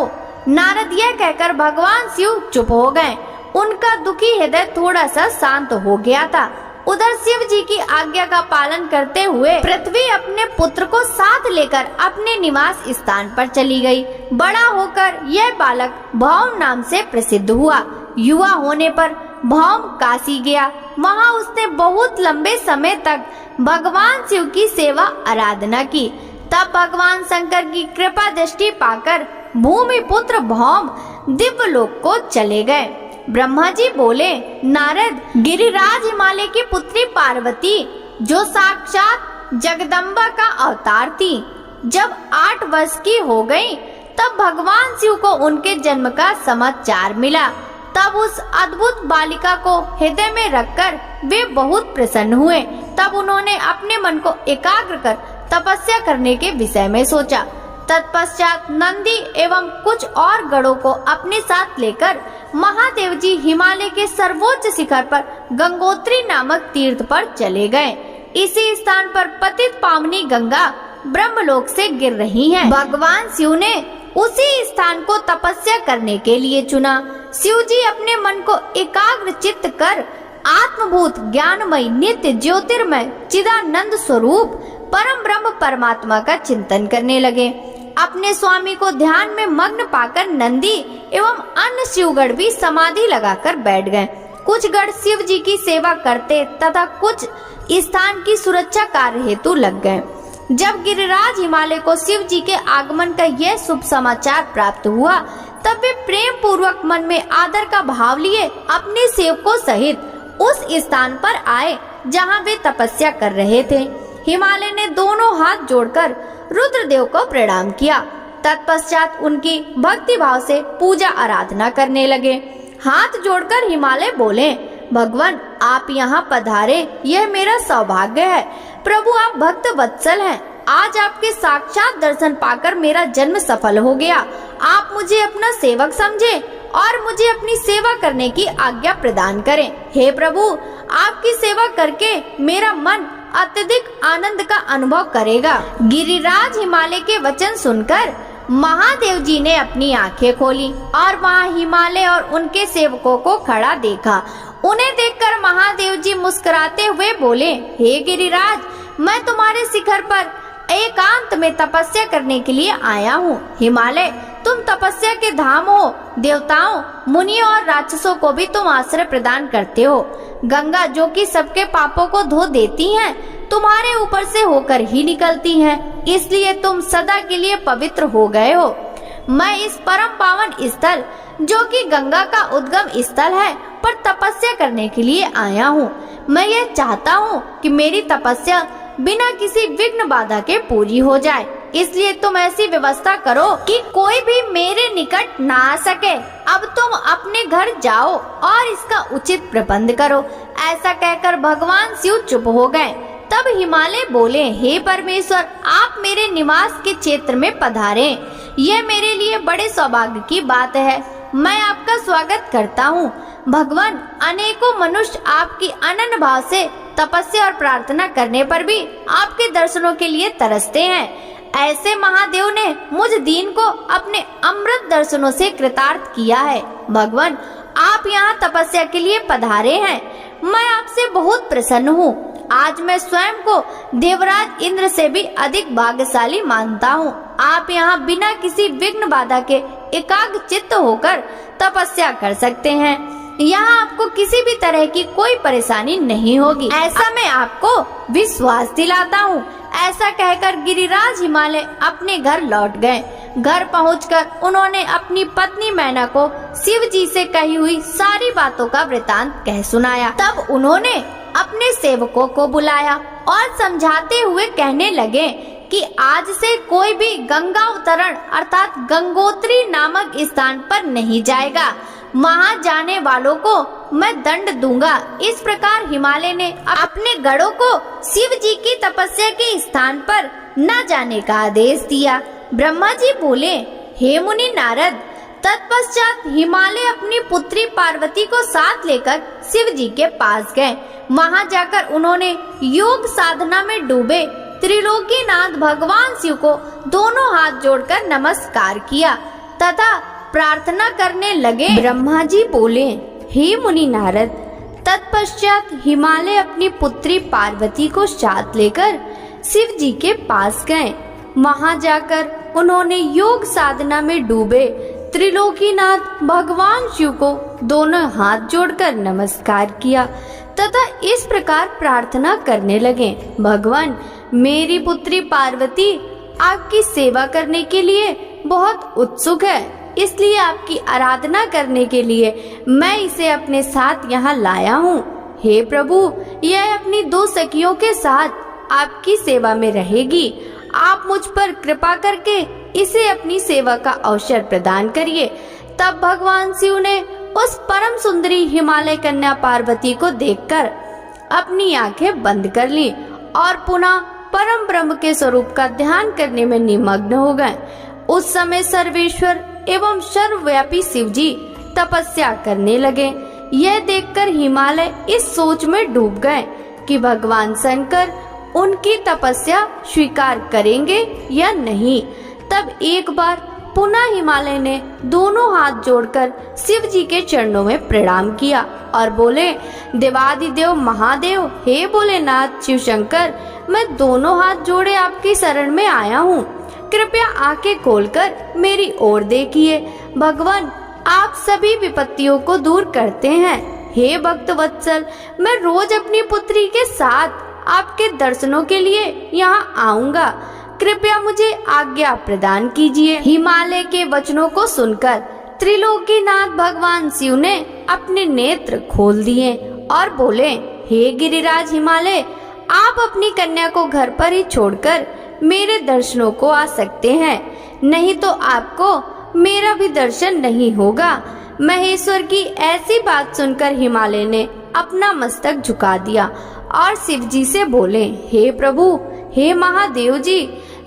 नारद यह कहकर भगवान शिव चुप हो गए। उनका दुखी हृदय थोड़ा सा शांत हो गया था। उधर शिव जी की आज्ञा का पालन करते हुए पृथ्वी अपने पुत्र को साथ लेकर अपने निवास स्थान पर चली गई। बड़ा होकर यह बालक भौम नाम से प्रसिद्ध हुआ। युवा होने पर भौम काशी गया। वहाँ उसने बहुत लंबे समय तक भगवान शिव की सेवा आराधना की। तब भगवान शंकर की कृपा दृष्टि पाकर भूमि पुत्र भौम दिव्य लोक को चले गए। ब्रह्मा जी बोले, नारद, गिरिराज हिमालय की पुत्री पार्वती, जो साक्षात जगदम्बा का अवतार थी, जब 8 वर्ष की हो गई, तब भगवान शिव को उनके जन्म का समाचार मिला। तब उस अद्भुत बालिका को हृदय में रखकर वे बहुत प्रसन्न हुए। तब उन्होंने अपने मन को एकाग्र कर तपस्या करने के विषय में सोचा। तत्पश्चात नंदी एवं कुछ और गणों को अपने साथ लेकर महादेव जी हिमालय के सर्वोच्च शिखर पर गंगोत्री नामक तीर्थ पर चले गए। इसी स्थान पर पतित पावनी गंगा ब्रह्मलोक से गिर रही है। भगवान शिव ने उसी स्थान को तपस्या करने के लिए चुना। शिव जी अपने मन को एकाग्र चित्त कर आत्मभूत ज्ञानमय नित्य ज्योतिर्मय चिदानंद स्वरूप परम ब्रह्म परमात्मा का चिंतन करने लगे। अपने स्वामी को ध्यान में मग्न पाकर नंदी एवं अन्य शिवगण भी समाधि लगाकर बैठ गए। कुछ गण शिव जी की सेवा करते तथा कुछ स्थान की सुरक्षा कार्य हेतु लग गए। जब गिरिराज हिमालय को शिव जी के आगमन का यह शुभ समाचार प्राप्त हुआ, तब वे प्रेम पूर्वक मन में आदर का भाव लिए अपने सेवकों सहित उस स्थान पर आए जहाँ वे तपस्या कर रहे थे। हिमालय ने दोनों हाथ जोड़कर रुद्रदेव को प्रणाम किया। तत्पश्चात उनकी भक्ति भाव से पूजा आराधना करने लगे। हाथ जोड़कर हिमालय बोले, भगवान, आप यहाँ पधारे, यह मेरा सौभाग्य है। प्रभु, आप भक्त वत्सल हैं। आज आपके साक्षात दर्शन पाकर मेरा जन्म सफल हो गया। आप मुझे अपना सेवक समझे और मुझे अपनी सेवा करने की आज्ञा प्रदान करें। हे प्रभु, आपकी सेवा करके मेरा मन अत्यधिक आनंद का अनुभव करेगा। गिरिराज हिमालय के वचन सुनकर महादेव जी ने अपनी आंखें खोली और वहाँ हिमालय और उनके सेवकों को खड़ा देखा। उन्हें देखकर महादेव जी मुस्कुराते हुए बोले, हे गिरिराज, मैं तुम्हारे शिखर पर एकांत में तपस्या करने के लिए आया हूँ। हिमालय, तुम तपस्या के धाम हो। देवताओं, मुनियों और राक्षसों को भी तुम आश्रय प्रदान करते हो। गंगा, जो कि सबके पापों को धो देती हैं, तुम्हारे ऊपर से होकर ही निकलती हैं, इसलिए तुम सदा के लिए पवित्र हो गए हो। मैं इस परम पावन स्थल, जो कि गंगा का उद्गम स्थल है, पर तपस्या करने के लिए आया हूँ। मैं यह चाहता हूँ कि मेरी तपस्या बिना किसी विघ्न बाधा के पूरी हो जाए। इसलिए तुम ऐसी व्यवस्था करो कि कोई भी मेरे निकट ना आ सके। अब तुम अपने घर जाओ और इसका उचित प्रबंध करो। ऐसा कहकर भगवान शिव चुप हो गए। तब हिमालय बोले, हे परमेश्वर, आप मेरे निवास के क्षेत्र में पधारें। यह मेरे लिए बड़े सौभाग्य की बात है। मैं आपका स्वागत करता हूँ। भगवान, अनेकों मनुष्य आपकी अनन्य भाव से तपस्या और प्रार्थना करने पर भी आपके दर्शनों के लिए तरसते हैं। ऐसे महादेव ने मुझ दीन को अपने अमृत दर्शनों से कृतार्थ किया है। भगवान, आप यहाँ तपस्या के लिए पधारे हैं। मैं आपसे बहुत प्रसन्न हूँ। आज मैं स्वयं को देवराज इंद्र से भी अधिक भाग्यशाली मानता हूँ। आप यहाँ बिना किसी विघ्न बाधा के एकाग्र चित्त होकर तपस्या कर सकते हैं। यहाँ आपको किसी भी तरह की कोई परेशानी नहीं होगी, ऐसा मैं आपको विश्वास दिलाता हूँ। ऐसा कहकर गिरिराज हिमालय अपने घर लौट गए। घर पहुंचकर उन्होंने अपनी पत्नी मैना को शिव जी से कही हुई सारी बातों का वृतांत कह सुनाया। तब उन्होंने अपने सेवकों को बुलाया और समझाते हुए कहने लगे कि आज से कोई भी गंगा अवतरण अर्थात गंगोत्री नामक स्थान पर नहीं जाएगा। वहाँ जाने वालों को मैं दंड दूंगा। इस प्रकार हिमालय ने अपने गढ़ों को शिव जी की तपस्या के स्थान पर न जाने का आदेश दिया। ब्रह्मा जी बोले, हे मुनि नारद, तत्पश्चात हिमालय अपनी पुत्री पार्वती को साथ लेकर शिव जी के पास गए। वहाँ जाकर उन्होंने योग साधना में डूबे त्रिलोकीनाथ भगवान शिव को दोनों हाथ जोड़कर नमस्कार किया तथा प्रार्थना करने लगे। ब्रह्मा जी बोले, हे मुनि नारद, तत्पश्चात हिमालय अपनी पुत्री पार्वती को साथ लेकर शिव जी के पास गए। वहाँ जाकर उन्होंने योग साधना में डूबे त्रिलोकीनाथ भगवान शिव को दोनों हाथ जोड़कर नमस्कार किया तथा इस प्रकार प्रार्थना करने लगे, भगवान, मेरी पुत्री पार्वती आपकी सेवा करने के लिए बहुत उत्सुक है, इसलिए आपकी आराधना करने के लिए मैं इसे अपने साथ यहाँ लाया हूँ। हे प्रभु, यह अपनी 2 सखियों के साथ आपकी सेवा में रहेगी। आप मुझ पर कृपा करके इसे अपनी सेवा का अवसर प्रदान करिए। तब भगवान शिव ने उस परम सुंदरी हिमालय कन्या पार्वती को देखकर अपनी आंखें बंद कर ली और पुनः परम ब्रह्म के स्वरूप का ध्यान करने में निमग्न हो गए। उस समय सर्वेश्वर एवं सर्वव्यापी शिव जी तपस्या करने लगे। यह देखकर हिमालय इस सोच में डूब गए कि भगवान शंकर उनकी तपस्या स्वीकार करेंगे या नहीं। तब एक बार पुनः हिमालय ने दोनों हाथ जोड़कर शिव जी के चरणों में प्रणाम किया और बोले, देवादिदेव महादेव, हे भोलेनाथ शिव शंकर, मैं दोनों हाथ जोड़े आपकी शरण में आया हूँ। कृपया आंखें खोलकर मेरी ओर देखिए। भगवान, आप सभी विपत्तियों को दूर करते हैं। हे भक्त वत्सल, मैं रोज अपनी पुत्री के साथ आपके दर्शनों के लिए यहाँ आऊंगा। कृपया मुझे आज्ञा प्रदान कीजिए। हिमालय के वचनों को सुनकर त्रिलोकीनाथ भगवान शिव ने अपने नेत्र खोल दिए और बोले, हे गिरिराज हिमालय, आप अपनी कन्या को घर पर ही छोड़कर मेरे दर्शनों को आ सकते हैं, नहीं तो आपको मेरा भी दर्शन नहीं होगा। महेश्वर की ऐसी बात सुनकर हिमालय ने अपना मस्तक झुका दिया और शिव जी से बोले, हे प्रभु, हे महादेव जी,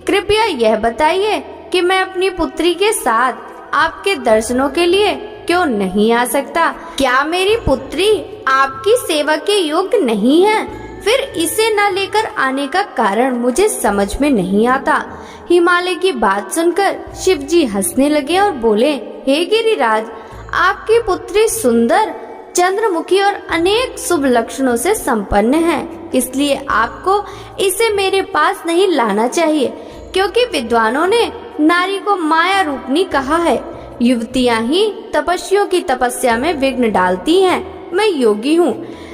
कृपया यह बताइए कि मैं अपनी पुत्री के साथ आपके दर्शनों के लिए क्यों नहीं आ सकता? क्या मेरी पुत्री आपकी सेवा के योग्य नहीं है? फिर इसे न लेकर आने का कारण मुझे समझ में नहीं आता। हिमालय की बात सुनकर शिव जी हंसने लगे और बोले, हे गिरिराज, आपकी पुत्री सुंदर, चंद्रमुखी और अनेक शुभ लक्षणों से संपन्न है, इसलिए आपको इसे मेरे पास नहीं लाना चाहिए, क्योंकि विद्वानों ने नारी को माया रूपनी कहा है। युवतियां ही तपस्वियों की तपस्या में विघ्न डालती हैं। मैं योगी हूँ,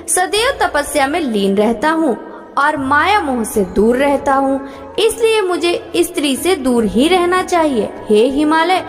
सदैव तपस्या में लीन रहता हूँ और माया मोह से दूर रहता हूँ, इसलिए मुझे स्त्री से दूर ही रहना चाहिए। हे हिमालय,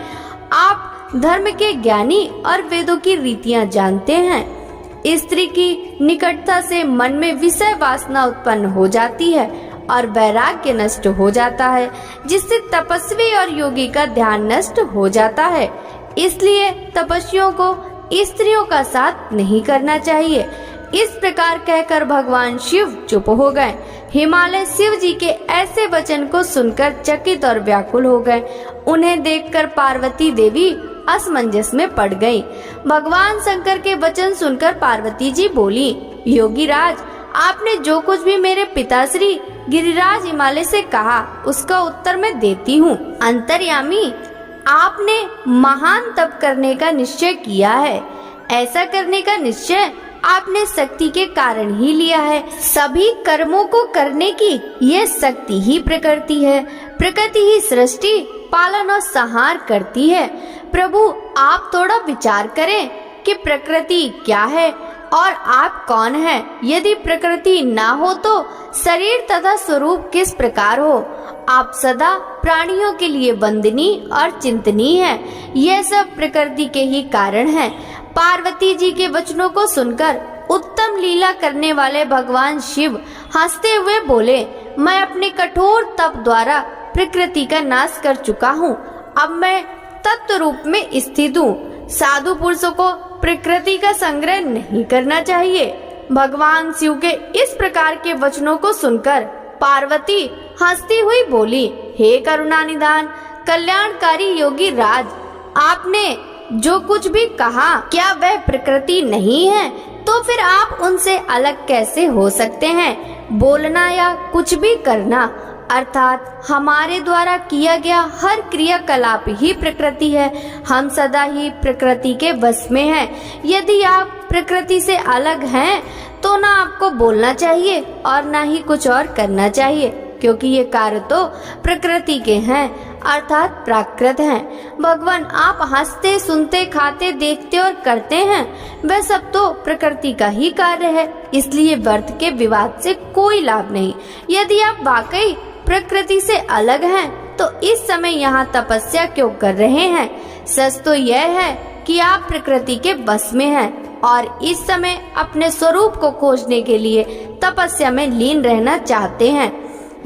आप धर्म के ज्ञानी और वेदों की रीतियां जानते हैं। स्त्री की निकटता से मन में विषय वासना उत्पन्न हो जाती है और वैराग्य नष्ट हो जाता है, जिससे तपस्वी और योगी का ध्यान नष्ट हो जाता है। इसलिए तपस्वियों को स्त्रियों का साथ नहीं करना चाहिए। इस प्रकार कहकर भगवान शिव चुप हो गए। हिमालय शिव जी के ऐसे वचन को सुनकर चकित और व्याकुल हो गए। उन्हें देखकर पार्वती देवी असमंजस में पड़ गईं। भगवान शंकर के वचन सुनकर पार्वती जी बोली, योगी राज, आपने जो कुछ भी मेरे पिताश्री गिरिराज हिमालय से कहा उसका उत्तर मैं देती हूँ। अंतर्यामी, आपने महान तप करने का निश्चय किया है। ऐसा करने का निश्चय आपने शक्ति के कारण ही लिया है। सभी कर्मों को करने की यह शक्ति ही प्रकृति है। प्रकृति ही सृष्टि, पालन और संहार करती है। प्रभु, आप थोड़ा विचार करें कि प्रकृति क्या है और आप कौन हैं। यदि प्रकृति ना हो तो शरीर तथा स्वरूप किस प्रकार हो। आप सदा प्राणियों के लिए वंदनीय और चिंतनीय हैं। यह सब प्रकृति के ही कारण है। पार्वती जी के वचनों को सुनकर उत्तम लीला करने वाले भगवान शिव हंसते हुए बोले, मैं अपने कठोर तप द्वारा प्रकृति का नाश कर चुका हूँ। अब मैं तत्व रूप में स्थित हूँ। साधु पुरुषों को प्रकृति का संग्रह नहीं करना चाहिए। भगवान शिव के इस प्रकार के वचनों को सुनकर पार्वती हंसती हुई बोली, हे करुणानिधान कल्याणकारी योगी राज, आपने जो कुछ भी कहा क्या वह प्रकृति नहीं है? तो फिर आप उनसे अलग कैसे हो सकते हैं? बोलना या कुछ भी करना अर्थात हमारे द्वारा किया गया हर क्रियाकलाप ही प्रकृति है। हम सदा ही प्रकृति के वश में हैं। यदि आप प्रकृति से अलग हैं तो ना आपको बोलना चाहिए और ना ही कुछ और करना चाहिए, क्योंकि ये कार्य तो प्रकृति के हैं अर्थात प्राकृत हैं। भगवान, आप हंसते, सुनते, खाते, देखते और करते हैं, वह सब तो प्रकृति का ही कार्य है। इसलिए व्यर्थ के विवाद से कोई लाभ नहीं। यदि आप वाकई प्रकृति से अलग हैं तो इस समय यहाँ तपस्या क्यों कर रहे हैं? सच तो यह है कि आप प्रकृति के बस में हैं और इस समय अपने स्वरूप को खोजने के लिए तपस्या में लीन रहना चाहते हैं।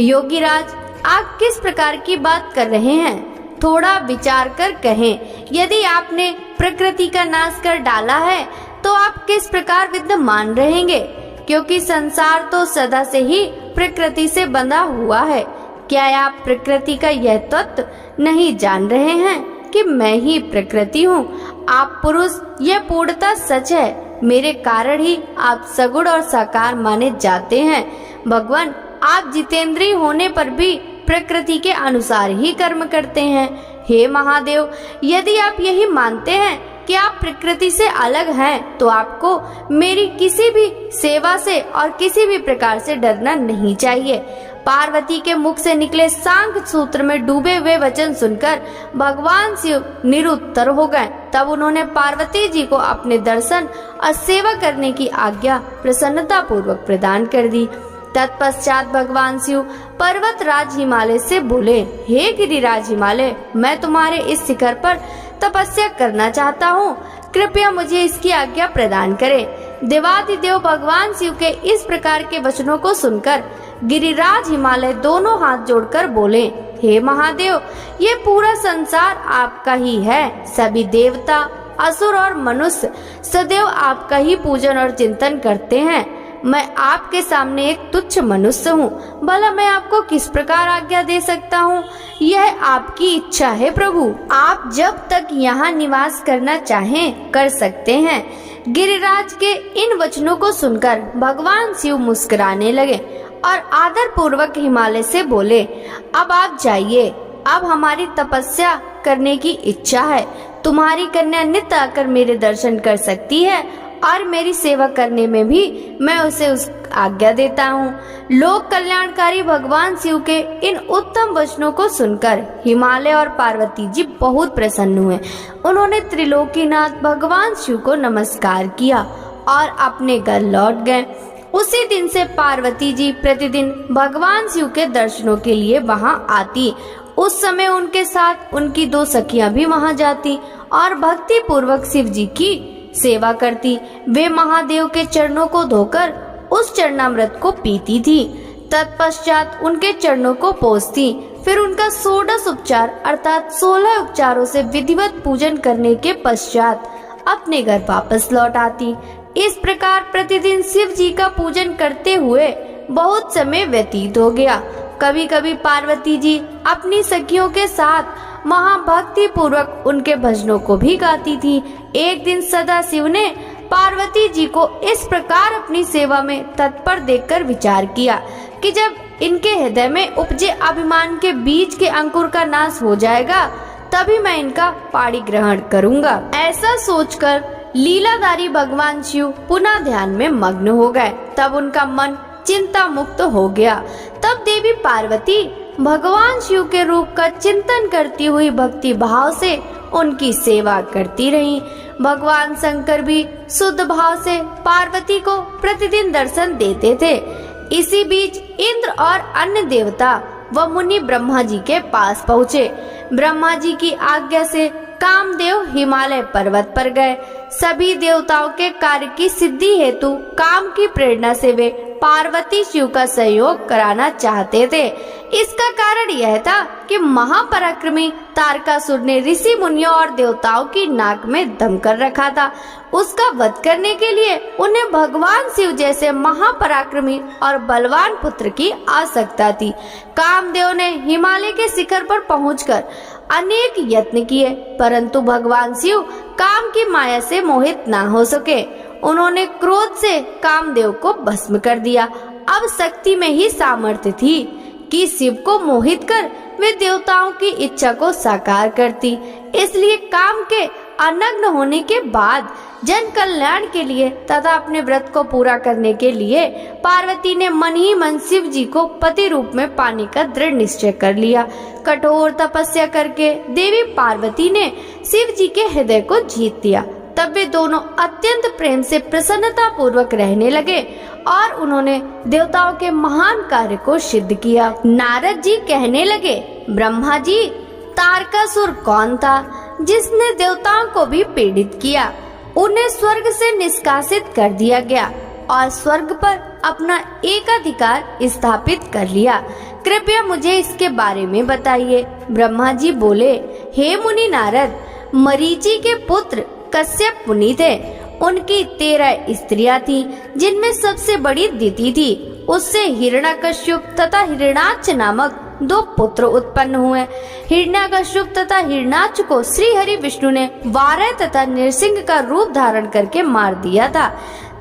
योगी राज, आप किस प्रकार की बात कर रहे हैं? थोड़ा विचार कर कहें। यदि आपने प्रकृति का नाश कर डाला है तो आप किस प्रकार विद्यमान रहेंगे? क्योंकि संसार तो सदा से ही प्रकृति से बंधा हुआ है। क्या आप प्रकृति का यह तत्व नहीं जान रहे हैं कि मैं ही प्रकृति हूँ? आप पुरुष, यह पूर्णतः सच है। मेरे कारण ही आप सगुण और साकार माने जाते हैं। भगवान, आप जितेंद्रिय होने पर भी प्रकृति के अनुसार ही कर्म करते हैं। हे महादेव, यदि आप यही मानते हैं कि आप प्रकृति से अलग हैं तो आपको मेरी किसी भी सेवा से और किसी भी प्रकार से डरना नहीं चाहिए। पार्वती के मुख से निकले सांख्य सूत्र में डूबे हुए वचन सुनकर भगवान शिव निरुत्तर हो गए। तब उन्होंने पार्वती जी को अपने दर्शन और सेवा करने की आज्ञा प्रसन्नता पूर्वक प्रदान कर दी। तत्पश्चात भगवान शिव पर्वत राज हिमालय से बोले, हे गिरिराज हिमालय, मैं तुम्हारे इस शिखर पर तपस्या करना चाहता हूँ। कृपया मुझे इसकी आज्ञा प्रदान करें। देवादिदेव भगवान शिव के इस प्रकार के वचनों को सुनकर गिरिराज हिमालय दोनों हाथ जोड़कर बोले, हे महादेव, ये पूरा संसार आपका ही है। सभी देवता, असुर और मनुष्य सदैव आपका ही पूजन और चिंतन करते हैं। मैं आपके सामने एक तुच्छ मनुष्य हूँ। भला मैं आपको किस प्रकार आज्ञा दे सकता हूँ? यह आपकी इच्छा है प्रभु। आप जब तक यहाँ निवास करना चाहें कर सकते हैं। गिरिराज के इन वचनों को सुनकर भगवान शिव मुस्कुराने लगे और आदर पूर्वक हिमालय से बोले, अब आप जाइए। अब हमारी तपस्या करने की इच्छा है। तुम्हारी कन्या नित्य आकर मेरे दर्शन कर सकती है और मेरी सेवा करने में भी मैं उसे उस आज्ञा देता हूँ। लोक कल्याणकारी भगवान शिव के इन उत्तम वचनों को सुनकर हिमालय और पार्वती जी बहुत प्रसन्न हुए। उन्होंने त्रिलोकीनाथ भगवान शिव को नमस्कार किया और अपने घर लौट गए। उसी दिन से पार्वती जी प्रतिदिन भगवान शिव के दर्शनों के लिए वहां आती। उस समय उनके साथ उनकी 2 सखियां भी वहां जाती और भक्ति पूर्वक शिव जी की सेवा करती। वे महादेव के चरणों को धोकर उस चरणामृत को पीती थी। तत्पश्चात उनके चरणों को पोंछती, फिर उनका 16 उपचार अर्थात 16 उपचारों से विधिवत पूजन करने के पश्चात अपने घर वापस लौट आती। इस प्रकार प्रतिदिन शिव जी का पूजन करते हुए बहुत समय व्यतीत हो गया। कभी कभी पार्वती जी अपनी सखियों के साथ महाभक्ति पूर्वक उनके भजनों को भी गाती थी। एक दिन सदाशिव ने पार्वती जी को इस प्रकार अपनी सेवा में तत्पर देखकर विचार किया कि जब इनके हृदय में उपजे अभिमान के बीज के अंकुर का नाश हो जाएगा तभी मैं इनका पाणी ग्रहण करूंगा। ऐसा सोचकर लीलाधारी भगवान शिव पुनः ध्यान में मग्न हो गए। तब उनका मन चिंता मुक्त हो गया। तब देवी पार्वती भगवान शिव के रूप का चिंतन करती हुई भक्ति भाव से उनकी सेवा करती रहीं। भगवान शंकर भी शुद्ध भाव से पार्वती को प्रतिदिन दर्शन देते थे। इसी बीच इंद्र और अन्य देवता व मुनि ब्रह्मा जी के पास पहुँचे। ब्रह्मा जी की आज्ञा से कामदेव हिमालय पर्वत पर गए। सभी देवताओं के कार्य की सिद्धि हेतु काम की प्रेरणा से वे पार्वती शिव का सहयोग कराना चाहते थे। इसका कारण यह था कि महापराक्रमी तारकासुर ने ऋषि मुनियों और देवताओं की नाक में दम कर रखा था। उसका वध करने के लिए उन्हें भगवान शिव जैसे महापराक्रमी और बलवान पुत्र की आवश्यकता थी। कामदेव ने हिमालय के शिखर पर पहुंचकर अनेक यत्न किए, परंतु भगवान शिव काम की माया से मोहित ना हो सके। उन्होंने क्रोध से कामदेव को भस्म कर दिया। अब शक्ति में ही सामर्थ्य थी कि शिव को मोहित कर वे देवताओं की इच्छा को साकार करती। इसलिए काम के अनग्न होने के बाद जन कल्याण के लिए तथा अपने व्रत को पूरा करने के लिए पार्वती ने मन ही मन शिव जी को पति रूप में पाने का दृढ़ निश्चय कर लिया। कठोर तपस्या करके देवी पार्वती ने शिव जी के हृदय को जीत लिया। तब वे दोनों अत्यंत प्रेम से प्रसन्नता पूर्वक रहने लगे और उन्होंने देवताओं के महान कार्य को सिद्ध किया। नारद जी कहने लगे, ब्रह्मा जी, तारकासुर कौन था जिसने देवताओं को भी पीड़ित किया? उन्हें स्वर्ग से निष्कासित कर दिया गया और स्वर्ग पर अपना एकाधिकार स्थापित कर लिया। कृपया मुझे इसके बारे में बताइए। ब्रह्मा जी बोले, हे मुनि नारद, मरीचि के पुत्र कश्यप मुनि थे। उनकी 13 स्त्रियां थी, जिनमें सबसे बड़ी दिति थी। उससे हिरण्यकश्यप तथा हिरण्याक्ष नामक 2 पुत्र उत्पन्न हुए। हिरण्यकश्यप तथा हिरण्याक्ष को श्री हरि विष्णु ने 12 तथा नृसिंह का रूप धारण करके मार दिया था।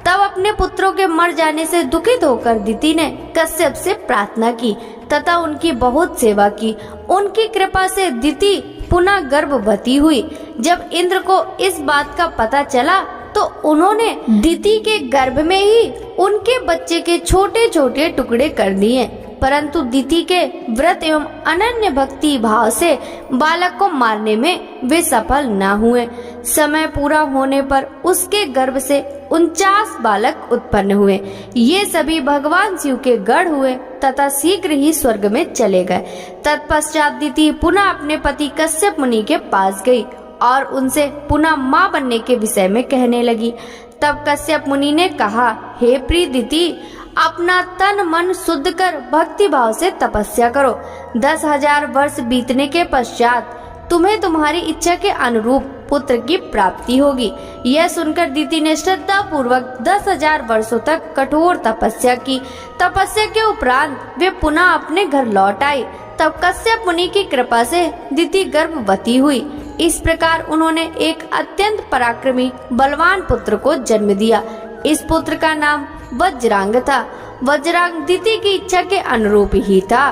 तब अपने पुत्रों के मर जाने से दुखित होकर दिति ने कश्यप से प्रार्थना की तथा उनकी बहुत सेवा की। उनकी कृपा से दिति पुनः गर्भवती हुई। जब इंद्र को इस बात का पता चला तो उन्होंने दिति के गर्भ में ही उनके बच्चे के छोटे छोटे टुकड़े कर दिए, परंतु दिति के व्रत एवं अनन्य भक्ति भाव से बालक को मारने में वे सफल न हुए। समय पूरा होने पर उसके गर्भ से 49 बालक उत्पन्न हुए। ये सभी भगवान शिव के गढ़ हुए तथा शीघ्र ही स्वर्ग में चले गए। तत्पश्चात दिति पुनः अपने पति कश्यप मुनि के पास गई और उनसे पुनः मां बनने के विषय में कहने लगी। तब कश्यप मुनि ने कहा, हे प्रिय दिति, अपना तन मन शुद्ध कर भक्ति भाव से तपस्या करो। 10,000 वर्ष बीतने के पश्चात तुम्हें तुम्हारी इच्छा के अनुरूप पुत्र की प्राप्ति होगी। यह सुनकर दिति ने श्रद्धा पूर्वक 10,000 वर्षों तक कठोर तपस्या की। तपस्या के उपरांत वे पुनः अपने घर लौट आई। तब कश्यप मुनि की कृपा से दिति गर्भवती हुई। इस प्रकार उन्होंने एक अत्यंत पराक्रमी बलवान पुत्र को जन्म दिया। इस पुत्र का नाम वज्रांग था। वज्रांग दिति की इच्छा के अनुरूप ही था।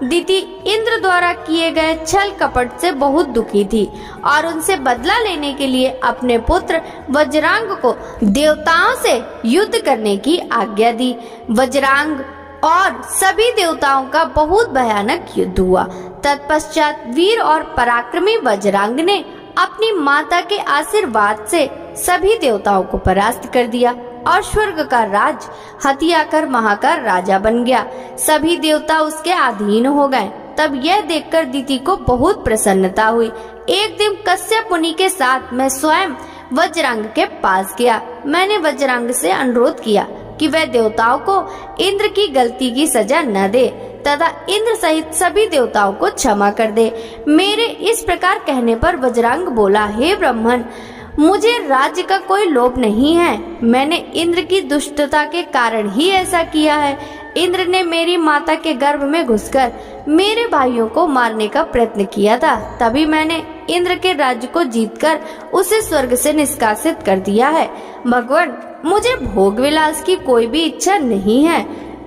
दिति इंद्र द्वारा किए गए छल कपट से बहुत दुखी थी और उनसे बदला लेने के लिए अपने पुत्र वज्रांग को देवताओं से युद्ध करने की आज्ञा दी। वज्रांग और सभी देवताओं का बहुत भयानक युद्ध हुआ। तत्पश्चात वीर और पराक्रमी वज्रांग ने अपनी माता के आशीर्वाद से सभी देवताओं को परास्त कर दिया और स्वर्ग का राज हथियाकर महाकार राजा बन गया। सभी देवता उसके अधीन हो गए। तब यह देखकर दिति को बहुत प्रसन्नता हुई। एक दिन कश्यप मुनि के साथ मैं स्वयं वज्रांग के पास गया। मैंने वज्रांग से अनुरोध किया, कि वह देवताओं को इंद्र की गलती की सजा न दे तथा इंद्र सहित सभी देवताओं को क्षमा कर दे। मेरे इस प्रकार कहने पर वज्रांग बोला, हे ब्राह्मण, मुझे राज्य का कोई लोभ नहीं है। मैंने इंद्र की दुष्टता के कारण ही ऐसा किया है। इंद्र ने मेरी माता के गर्भ में घुसकर मेरे भाइयों को मारने का प्रयत्न किया था। तभी मैंने इंद्र के राज्य को जीतकर उसे स्वर्ग से निष्कासित कर दिया है। भगवान, मुझे भोग विलास की कोई भी इच्छा नहीं है।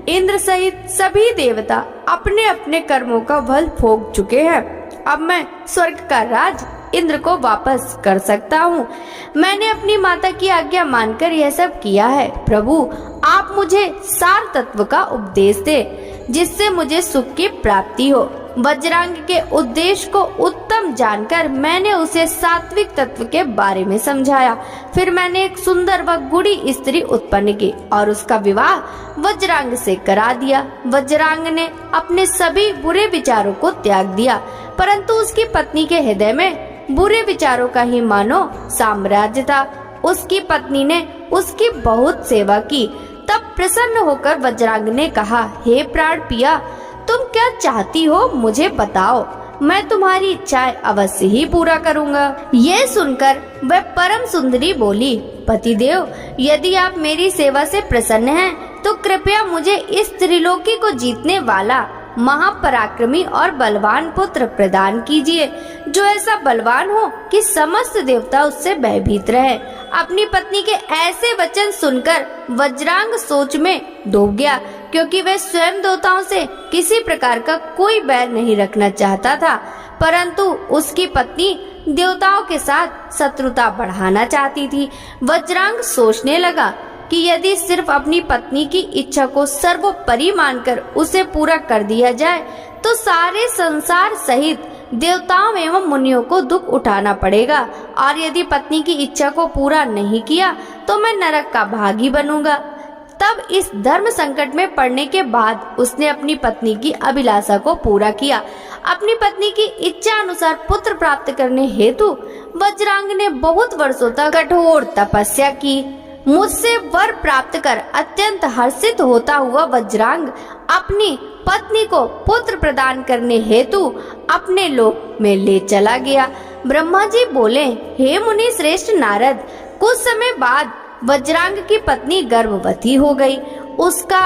इंद्र सहित सभी देवता अपने अपने कर्मों का फल भोग चुके हैं। अब मैं स्वर्ग का राज इंद्र को वापस कर सकता हूँ। मैंने अपनी माता की आज्ञा मानकर यह सब किया है। प्रभु, आप मुझे सार तत्व का उपदेश दे जिससे मुझे सुख की प्राप्ति हो। वज्रांग के उद्देश्य को उत्तम जानकर मैंने उसे सात्विक तत्व के बारे में समझाया। फिर मैंने एक सुंदर व गुड़ी स्त्री उत्पन्न की और उसका विवाह वज्रांग से करा दिया। वज्रांग ने अपने सभी बुरे विचारों को त्याग दिया, परंतु उसकी पत्नी के हृदय में बुरे विचारों का ही मानो साम्राज्य था। उसकी पत्नी ने उसकी बहुत सेवा की। तब प्रसन्न होकर वज्रांग ने कहा, हे प्राण पिया, तुम क्या चाहती हो मुझे बताओ, मैं तुम्हारी इच्छाएं अवश्य ही पूरा करूंगा। यह सुनकर वह परम सुंदरी बोली, पतिदेव, यदि आप मेरी सेवा से प्रसन्न हैं, तो कृपया मुझे इस त्रिलोकी को जीतने वाला महापराक्रमी और बलवान पुत्र प्रदान कीजिए, जो ऐसा बलवान हो कि समस्त देवता उससे भयभीत रहे। अपनी पत्नी के ऐसे वचन सुनकर वज्रांग सोच में डूब गया, क्योंकि वह स्वयं देवताओं से किसी प्रकार का कोई बैर नहीं रखना चाहता था, परंतु उसकी पत्नी देवताओं के साथ शत्रुता बढ़ाना चाहती थी। वज्रांग सोचने लगा कि यदि सिर्फ अपनी पत्नी की इच्छा को सर्वोपरि मानकर उसे पूरा कर दिया जाए, तो सारे संसार सहित देवताओं एवं मुनियों को दुख उठाना पड़ेगा, और यदि पत्नी की इच्छा को पूरा नहीं किया तो मैं नरक का भागी बनूंगा। तब इस धर्म संकट में पड़ने के बाद उसने अपनी पत्नी की अभिलाषा को पूरा किया। अपनी पत्नी की इच्छा अनुसार पुत्र प्राप्त करने हेतु वज्रांग ने बहुत वर्षों तक कठोर तपस्या की। मुझसे वर प्राप्त कर अत्यंत हर्षित होता हुआ वज्रांग अपनी पत्नी को पुत्र प्रदान करने हेतु अपने लोक में ले चला गया। ब्रह्मा जी बोले, हे मुनि श्रेष्ठ नारद, कुछ समय बाद वज्रांग की पत्नी गर्भवती हो गई। उसका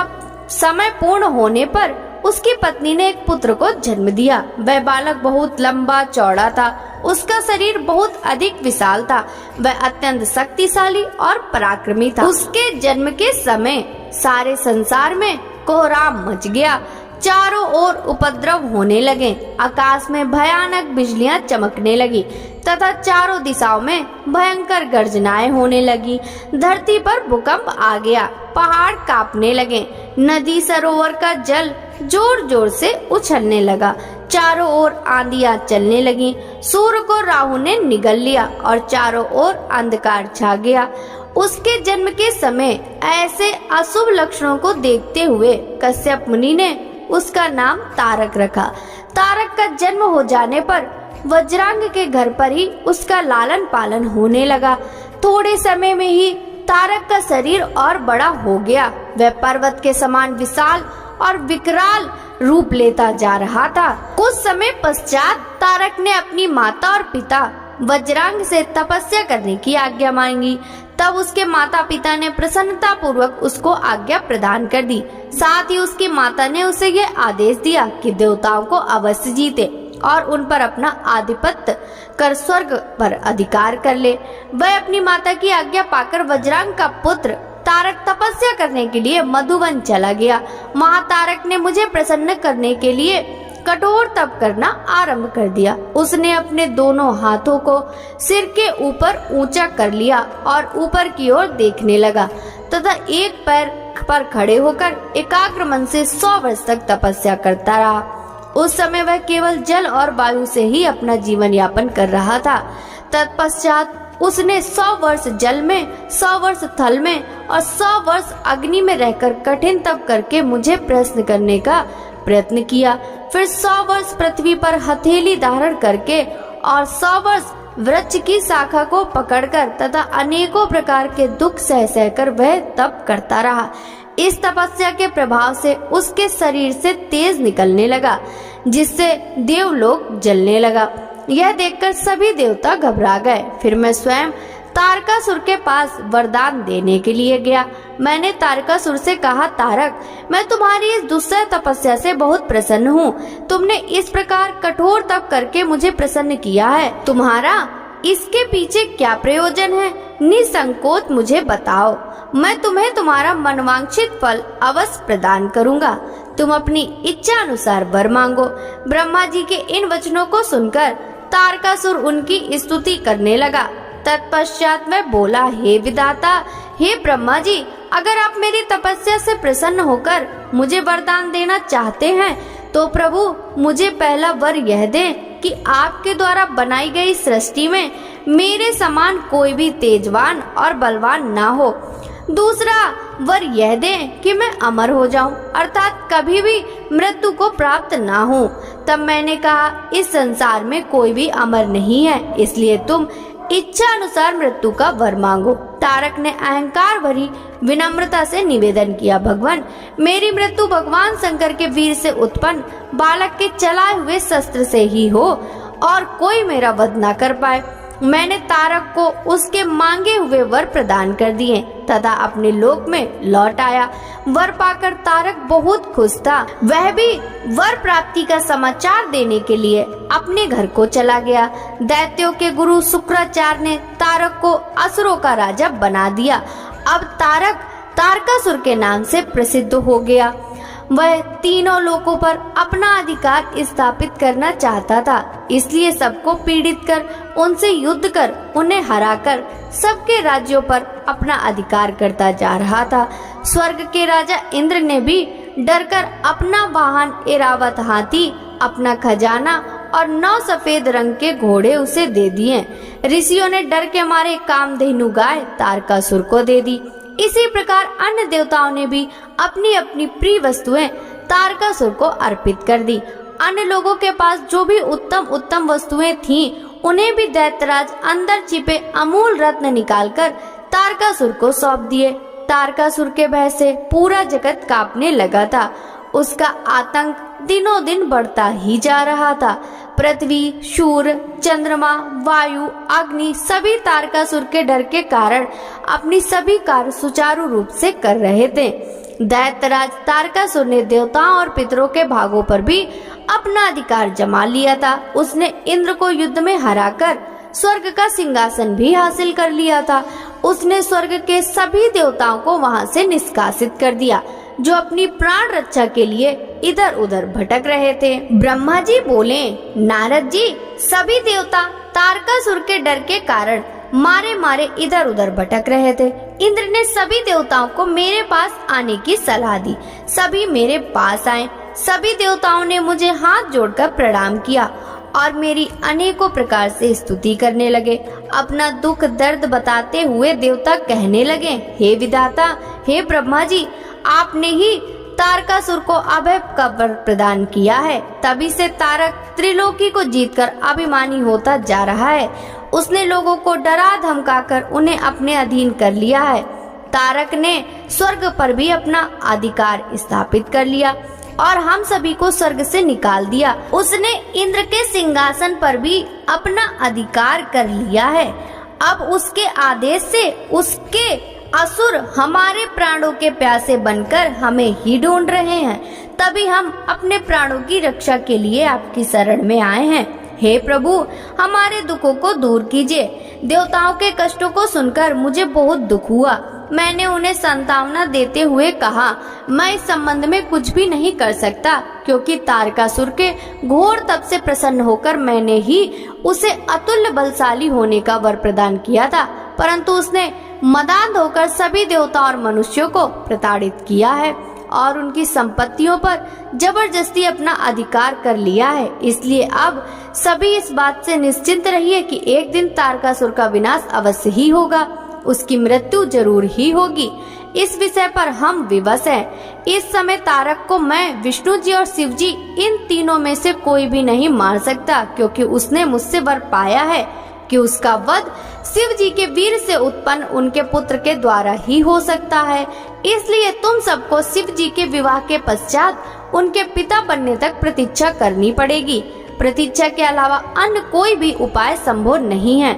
समय पूर्ण होने पर उसकी पत्नी ने एक पुत्र को जन्म दिया। वह बालक बहुत लंबा चौड़ा था, उसका शरीर बहुत अधिक विशाल था, वह अत्यंत शक्तिशाली और पराक्रमी था। उसके जन्म के समय सारे संसार में कोहराम मच गया, चारों ओर उपद्रव होने लगे, आकाश में भयानक बिजलियां चमकने लगी तथा चारों दिशाओं में भयंकर गर्जनाएं होने लगी। धरती पर भूकंप आ गया, पहाड़ कांपने लगे, नदी सरोवर का जल जोर जोर से उछलने लगा, चारों ओर आंधियां चलने लगी, सूर्य को राहु ने निगल लिया और चारों ओर अंधकार छा गया। उसके जन्म के समय ऐसे अशुभ लक्षणों को देखते हुए कश्यप मुनि ने उसका नाम तारक रखा। तारक का जन्म हो जाने पर वज्रांग के घर पर ही उसका लालन पालन होने लगा। थोड़े समय में ही तारक का शरीर और बड़ा हो गया, वह पर्वत के समान विशाल और विकराल रूप लेता जा रहा था। कुछ समय पश्चात तारक ने अपनी माता और पिता वज्रांग से तपस्या करने की आज्ञा मांगी। तब उसके माता पिता ने प्रसन्नता पूर्वक उसको आज्ञा प्रदान कर दी। साथ ही उसकी माता ने उसे यह आदेश दिया कि देवताओं को अवश्य जीते और उन पर अपना आधिपत्य कर स्वर्ग पर अधिकार कर ले। वह अपनी माता की आज्ञा पाकर वज्रांग का पुत्र तारक तपस्या करने के लिए मधुवन चला गया। महातारक ने मुझे प्रसन्न करने के लिए कठोर तप करना आरंभ कर दिया। उसने अपने दोनों हाथों को सिर के ऊपर ऊंचा कर लिया और ऊपर की ओर देखने लगा तथा एक पैर पर खड़े होकर एकाग्र मन से 100 वर्ष तक तपस्या करता रहा। उस समय वह केवल जल और वायु से ही अपना जीवन यापन कर रहा था। तत्पश्चात उसने 100 वर्ष जल में, 100 वर्ष थल में और 100 वर्ष अग्नि में रहकर कठिन तप करके मुझे प्रश्न करने का प्रयत्न किया। फिर 100 वर्ष पृथ्वी पर हथेली धारण करके और 100 वर्ष वृक्ष की शाखा को पकड़कर तथा अनेकों प्रकार के दुख सह सहकर वह तप करता रहा। इस तपस्या के प्रभाव से उसके शरीर से तेज निकलने लगा, जिससे देवलोक जलने लगा। यह देखकर सभी देवता घबरा गए। फिर मैं स्वयं तारकासुर के पास वरदान देने के लिए गया। मैंने तारकासुर से कहा, तारक, मैं तुम्हारी इस दुस्सह तपस्या से बहुत प्रसन्न हूँ। तुमने इस प्रकार कठोर तप करके मुझे प्रसन्न किया है। तुम्हारा इसके पीछे क्या प्रयोजन है? निसंकोच मुझे बताओ, मैं तुम्हें तुम्हारा मनवांछित फल अवश्य प्रदान करूँगा। तुम अपनी इच्छा अनुसार वर मांगो। ब्रह्मा जी के इन वचनों को सुनकर तारकासुर उनकी स्तुति करने लगा। तत्पश्चात वह बोला, हे विधाता, हे ब्रह्मा जी, अगर आप मेरी तपस्या से प्रसन्न होकर मुझे वरदान देना चाहते हैं तो प्रभु मुझे पहला वर यह दें कि आपके द्वारा बनाई गई सृष्टि में मेरे समान कोई भी तेजवान और बलवान ना हो। दूसरा वर यह दें कि मैं अमर हो जाऊं, अर्थात कभी भी मृत्यु को प्राप्त ना हो। तब मैंने कहा, इस संसार में कोई भी अमर नहीं है, इसलिए तुम इच्छा अनुसार मृत्यु का वर मांगो। तारक ने अहंकार भरी विनम्रता से निवेदन किया, भगवान, मेरी मृत्यु भगवान शंकर के वीर से उत्पन्न बालक के चलाए हुए शस्त्र से ही हो और कोई मेरा वध न कर पाए। मैंने तारक को उसके मांगे हुए वर प्रदान कर दिए तथा अपने लोक में लौट आया। वर पाकर तारक बहुत खुश था। वह भी वर प्राप्ति का समाचार देने के लिए अपने घर को चला गया। दैत्यों के गुरु शुक्राचार्य ने तारक को असुरों का राजा बना दिया। अब तारक तारकासुर के नाम से प्रसिद्ध हो गया। वह तीनों लोकों पर अपना अधिकार स्थापित करना चाहता था, इसलिए सबको पीड़ित कर, उनसे युद्ध कर, उन्हें हराकर सबके राज्यों पर अपना अधिकार करता जा रहा था। स्वर्ग के राजा इंद्र ने भी डरकर अपना वाहन ऐरावत हाथी, अपना खजाना और 9 सफेद रंग के घोड़े उसे दे दिए। ऋषियों ने डर के मारे कामधेनु गाय तारकासुर को दे दी। इसी प्रकार अन्य देवताओं ने भी अपनी अपनी प्रिय वस्तुएं तारकासुर को अर्पित कर दी। अन्य लोगों के पास जो भी उत्तम उत्तम वस्तुएं थीं, उन्हें भी दैत्यराज अंदर छिपे अमूल रत्न निकालकर तारकासुर को सौंप दिए। तारकासुर के भय से पूरा जगत कांपने लगा था। उसका आतंक दिनों दिन बढ़ता ही जा रहा था। पृथ्वी, सूर्य, चंद्रमा, वायु, अग्नि सभी तारकासुर के डर के कारण अपनी सभी कार्य सुचारू रूप से कर रहे थे। दैत्यराज तारकासुर ने देवताओं और पितरों के भागों पर भी अपना अधिकार जमा लिया था। उसने इंद्र को युद्ध में हराकर स्वर्ग का सिंहासन भी हासिल कर लिया था। उसने स्वर्ग के सभी देवताओं को वहां से निष्कासित कर दिया, जो अपनी प्राण रक्षा के लिए इधर उधर भटक रहे थे। ब्रह्मा जी बोले, नारद जी, सभी देवता तारकासुर के डर के कारण मारे मारे इधर उधर भटक रहे थे। इंद्र ने सभी देवताओं को मेरे पास आने की सलाह दी। सभी मेरे पास आए। सभी देवताओं ने मुझे हाथ जोड़कर प्रणाम किया और मेरी अनेकों प्रकार से स्तुति करने लगे। अपना दुख दर्द बताते हुए देवता कहने लगे, हे विधाता, हे ब्रह्मा जी, आपने ही तारकासुर को अभय का वर प्रदान किया है। तभी से तारक त्रिलोकी को जीतकर अभिमानी होता जा रहा है। उसने लोगों को डरा धमकाकर उन्हें अपने अधीन कर लिया है। तारक ने स्वर्ग पर भी अपना अधिकार स्थापित कर लिया और हम सभी को स्वर्ग से निकाल दिया। उसने इंद्र के सिंहासन पर भी अपना अधिकार कर लिया है। अब उसके आदेश से उसके असुर हमारे प्राणों के प्यासे बनकर हमें ही ढूंढ रहे हैं। तभी हम अपने प्राणों की रक्षा के लिए आपकी शरण में आए हैं। हे प्रभु, हमारे दुखों को दूर कीजिए। देवताओं के कष्टों को सुनकर मुझे बहुत दुख हुआ। मैंने उन्हें सांत्वना देते हुए कहा, मैं इस संबंध में कुछ भी नहीं कर सकता, क्योंकि तारकासुर के घोर तप से प्रसन्न होकर मैंने ही उसे अतुल्य बलशाली होने का वर प्रदान किया था, परंतु उसने मदान्ध होकर सभी देवताओं और मनुष्यों को प्रताड़ित किया है और उनकी संपत्तियों पर जबरदस्ती अपना अधिकार कर लिया है। इसलिए अब सभी इस बात से निश्चिंत रहिए कि एक दिन तारकासुर का विनाश अवश्य ही होगा। उसकी मृत्यु जरूर ही होगी। इस विषय पर हम विवश हैं। इस समय तारक को मैं, विष्णु जी और शिव जी, इन तीनों में से कोई भी नहीं मार सकता, क्योंकि उसने मुझसे वर पाया है। कि उसका वध शिव जी के वीर से उत्पन्न उनके पुत्र के द्वारा ही हो सकता है। इसलिए तुम सबको शिव जी के विवाह के पश्चात उनके पिता बनने तक प्रतीक्षा करनी पड़ेगी। प्रतीक्षा के अलावा अन्य कोई भी उपाय संभव नहीं है।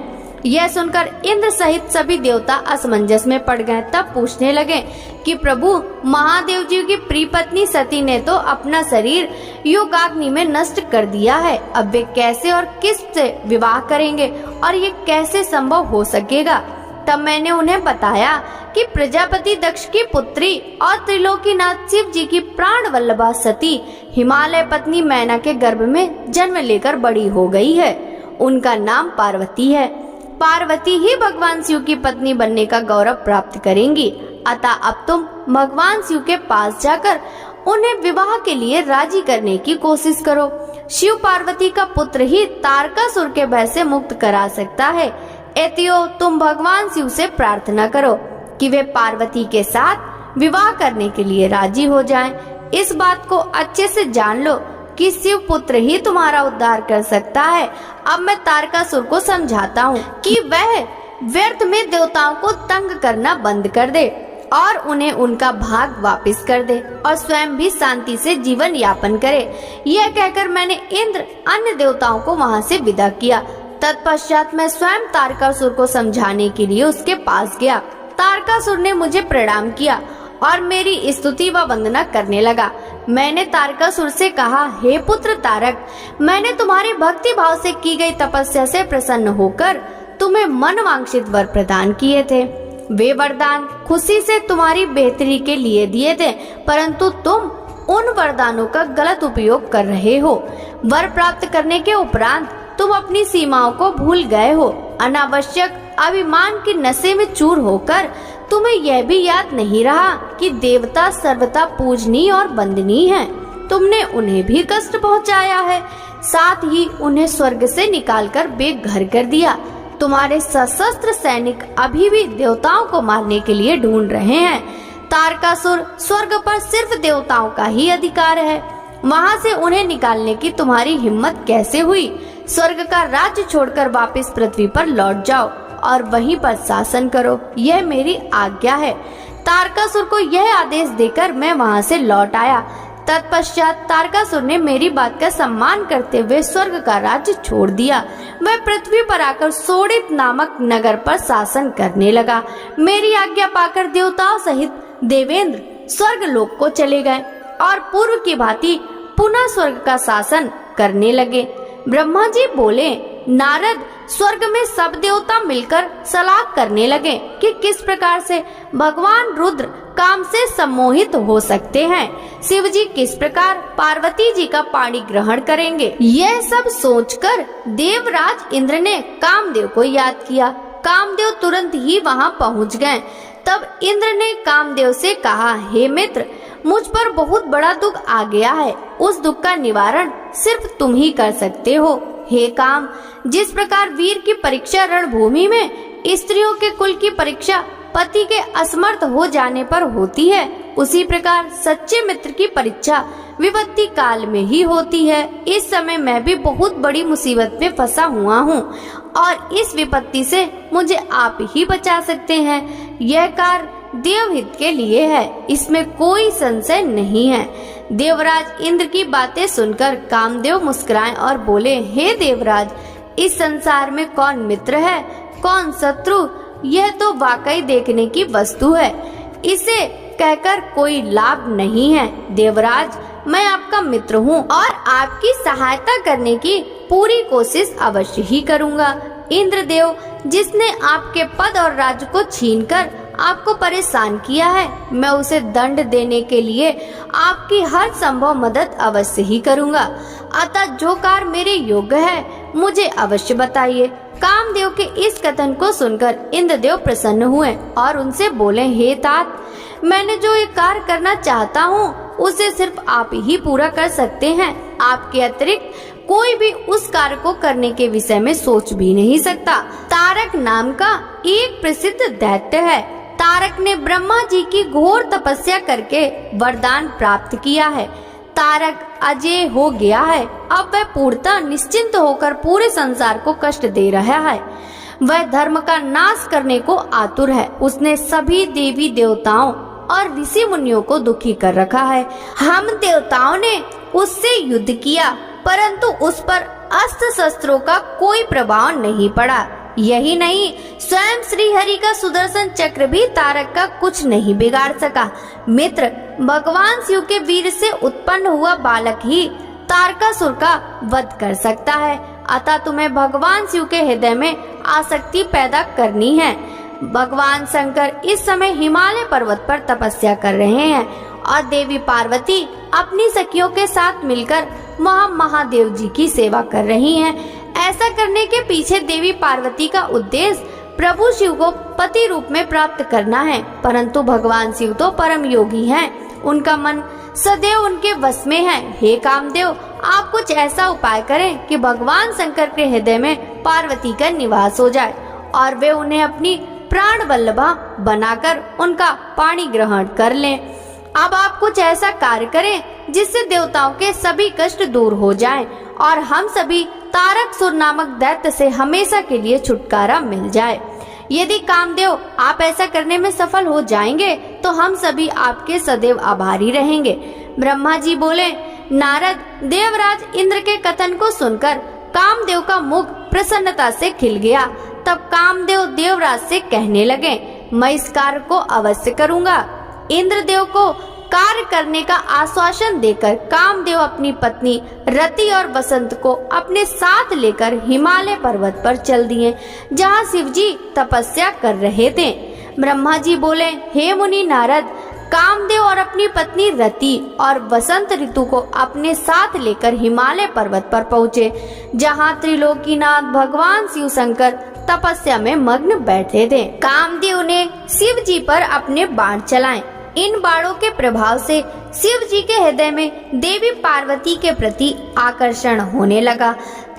यह सुनकर इंद्र सहित सभी देवता असमंजस में पड़ गए। तब पूछने लगे कि प्रभु, महादेव जी की प्रिय पत्नी सती ने तो अपना शरीर योगाग्नि में नष्ट कर दिया है। अब वे कैसे और किस से विवाह करेंगे और ये कैसे संभव हो सकेगा? तब मैंने उन्हें बताया कि प्रजापति दक्ष की पुत्री और त्रिलोकीनाथ शिव जी की प्राण वल्लभा सती हिमालय पत्नी मैना के गर्भ में जन्म लेकर बड़ी हो गई है। उनका नाम पार्वती है। पार्वती ही भगवान शिव की पत्नी बनने का गौरव प्राप्त करेंगी। अतः अब तुम भगवान शिव के पास जाकर उन्हें विवाह के लिए राजी करने की कोशिश करो। शिव पार्वती का पुत्र ही तारकासुर के भय से मुक्त करा सकता है। एतियो तुम भगवान शिव से प्रार्थना करो कि वे पार्वती के साथ विवाह करने के लिए राजी हो जाएं। इस बात को अच्छे से जान लो कि शिव पुत्र ही तुम्हारा उद्धार कर सकता है। अब मैं तारकासुर को समझाता हूँ कि वह व्यर्थ में देवताओं को तंग करना बंद कर दे और उन्हें उनका भाग वापस कर दे और स्वयं भी शांति से जीवन यापन करे। यह कहकर मैंने इंद्र अन्य देवताओं को वहाँ से विदा किया। तत्पश्चात मैं स्वयं तारकासुर को समझाने के लिए उसके पास गया। तारकासुर ने मुझे प्रणाम किया और मेरी स्तुति व वंदना करने लगा। मैंने तारकासुर से कहा, हे पुत्र तारक, मैंने तुम्हारी भक्ति भाव से की गई तपस्या से प्रसन्न होकर तुम्हें मनवांछित वर प्रदान किए थे। वे वरदान खुशी से तुम्हारी बेहतरी के लिए दिए थे, परंतु तुम उन वरदानों का गलत उपयोग कर रहे हो। वर प्राप्त करने के उपरांत तुम अपनी सीमाओं को भूल गए हो। अनावश्यक अभिमान के नशे में चूर होकर तुम्हें यह भी याद नहीं रहा कि देवता सर्वथा पूजनीय और वंदनीय हैं। तुमने उन्हें भी कष्ट पहुंचाया है, साथ ही उन्हें स्वर्ग से निकालकर बेघर कर दिया। तुम्हारे सशस्त्र सैनिक अभी भी देवताओं को मारने के लिए ढूंढ रहे हैं। तारकासुर, स्वर्ग पर सिर्फ देवताओं का ही अधिकार है। वहाँ से उन्हें निकालने की तुम्हारी हिम्मत कैसे हुई? स्वर्ग का राज्य छोड़कर वापस पृथ्वी पर लौट जाओ और वहीं पर शासन करो, यह मेरी आज्ञा है। तारकासुर को यह आदेश देकर मैं वहाँ से लौट आया। तत्पश्चात तारकासुर ने मेरी बात का सम्मान करते हुए स्वर्ग का राज्य छोड़ दिया। वह पृथ्वी पर आकर सोडित नामक नगर पर शासन करने लगा। मेरी आज्ञा पाकर देवताओं सहित देवेंद्र स्वर्ग लोक को चले गए और पूर्व की भांति पुनः स्वर्ग का शासन करने लगे। ब्रह्मा जी बोले, नारद, स्वर्ग में सब देवता मिलकर सलाह करने लगे कि किस प्रकार से भगवान रुद्र काम से सम्मोहित हो सकते हैं। शिव जी किस प्रकार पार्वती जी का पाणी ग्रहण करेंगे। यह सब सोचकर देवराज इंद्र ने कामदेव को याद किया। कामदेव तुरंत ही वहां पहुंच गए। तब इंद्र ने कामदेव से कहा, हे मित्र, मुझ पर बहुत बड़ा दुख आ गया है। उस दुख का निवारण सिर्फ तुम ही कर सकते हो। हे काम, जिस प्रकार वीर की परीक्षा रणभूमि में स्त्रियों के कुल की परीक्षा पति के असमर्थ हो जाने पर होती है, उसी प्रकार सच्चे मित्र की परीक्षा विपत्ति काल में ही होती है। इस समय मैं भी बहुत बड़ी मुसीबत में फंसा हुआ हूँ और इस विपत्ति से मुझे आप ही बचा सकते हैं। यह कार्य देवहित के लिए है, इसमें कोई संशय नहीं है। देवराज इंद्र की बातें सुनकर कामदेव मुस्कुराए और बोले, हे देवराज, इस संसार में कौन मित्र है, कौन शत्रु, यह तो वाकई देखने की वस्तु है। इसे कहकर कोई लाभ नहीं है। देवराज, मैं आपका मित्र हूँ और आपकी सहायता करने की पूरी कोशिश अवश्य ही करूँगा। इंद्रदेव, जिसने आपके पद और राज्य को छीनकर आपको परेशान किया है, मैं उसे दंड देने के लिए आपकी हर संभव मदद अवश्य ही करूँगा। अतः जो कार्य मेरे योग्य है मुझे अवश्य बताइए। कामदेव के इस कथन को सुनकर इंद्रदेव प्रसन्न हुए और उनसे बोले, हे तात, मैंने जो एक कार्य करना चाहता हूँ उसे सिर्फ आप ही पूरा कर सकते हैं। आपके अतिरिक्त कोई भी उस कार्य को करने के विषय में सोच भी नहीं सकता। तारक नाम का एक प्रसिद्ध दैत्य है। तारक ने ब्रह्मा जी की घोर तपस्या करके वरदान प्राप्त किया है। तारक अजय हो गया है। अब वह पूर्णतः निश्चिंत होकर पूरे संसार को कष्ट दे रहा है। वह धर्म का नाश करने को आतुर है। उसने सभी देवी देवताओं और ऋषि मुनियों को दुखी कर रखा है। हम देवताओं ने उससे युद्ध किया, परंतु उस पर अस्त्र शस्त्रों का कोई प्रभाव नहीं पड़ा। यही नहीं, स्वयं श्री हरि का सुदर्शन चक्र भी तारक का कुछ नहीं बिगाड़ सका। मित्र, भगवान शिव के वीर से उत्पन्न हुआ बालक ही तारकासुर का वध कर सकता है। अतः तुम्हें भगवान शिव के हृदय में आसक्ति पैदा करनी है। भगवान शंकर इस समय हिमालय पर्वत पर तपस्या कर रहे हैं और देवी पार्वती अपनी सखियों के साथ मिलकर महादेव जी की सेवा कर रही हैं। ऐसा करने के पीछे देवी पार्वती का उद्देश्य प्रभु शिव को पति रूप में प्राप्त करना है, परंतु भगवान शिव तो परम योगी हैं। उनका मन सदैव उनके वश में है। हे कामदेव, आप कुछ ऐसा उपाय करें कि भगवान शंकर के हृदय में पार्वती का निवास हो जाए और वे उन्हें अपनी प्राण वल्लभा बनाकर उनका पाणी ग्रहण कर लें। अब आप कुछ ऐसा कार्य करें जिससे देवताओं के सभी कष्ट दूर हो जाएं और हम सभी तारकासुर नामक दैत्य से हमेशा के लिए छुटकारा मिल जाए। यदि कामदेव आप ऐसा करने में सफल हो जाएंगे तो हम सभी आपके सदैव आभारी रहेंगे। ब्रह्मा जी बोले, नारद, देवराज इंद्र के कथन को सुनकर कामदेव का मुख प्रसन्नता से खिल गया। तब कामदेव देवराज से कहने लगे, मैं इस कार्य को अवश्य करूंगा। इंद्रदेव को कार्य करने का आश्वासन देकर कामदेव अपनी पत्नी रति और वसंत को अपने साथ लेकर हिमालय पर्वत पर चल दिए, जहाँ शिव जी तपस्या कर रहे थे। ब्रह्मा जी बोले, हे मुनि नारद, कामदेव और अपनी पत्नी रति और वसंत ऋतु को अपने साथ लेकर हिमालय पर्वत पर पहुँचे, जहाँ त्रिलोकीनाथ भगवान शिव शंकर तपस्या में मग्न बैठे थे। कामदेव ने शिव जी पर अपने बाण चलाए। इन बाणों के प्रभाव से शिव जी के हृदय में देवी पार्वती के प्रति आकर्षण होने लगा।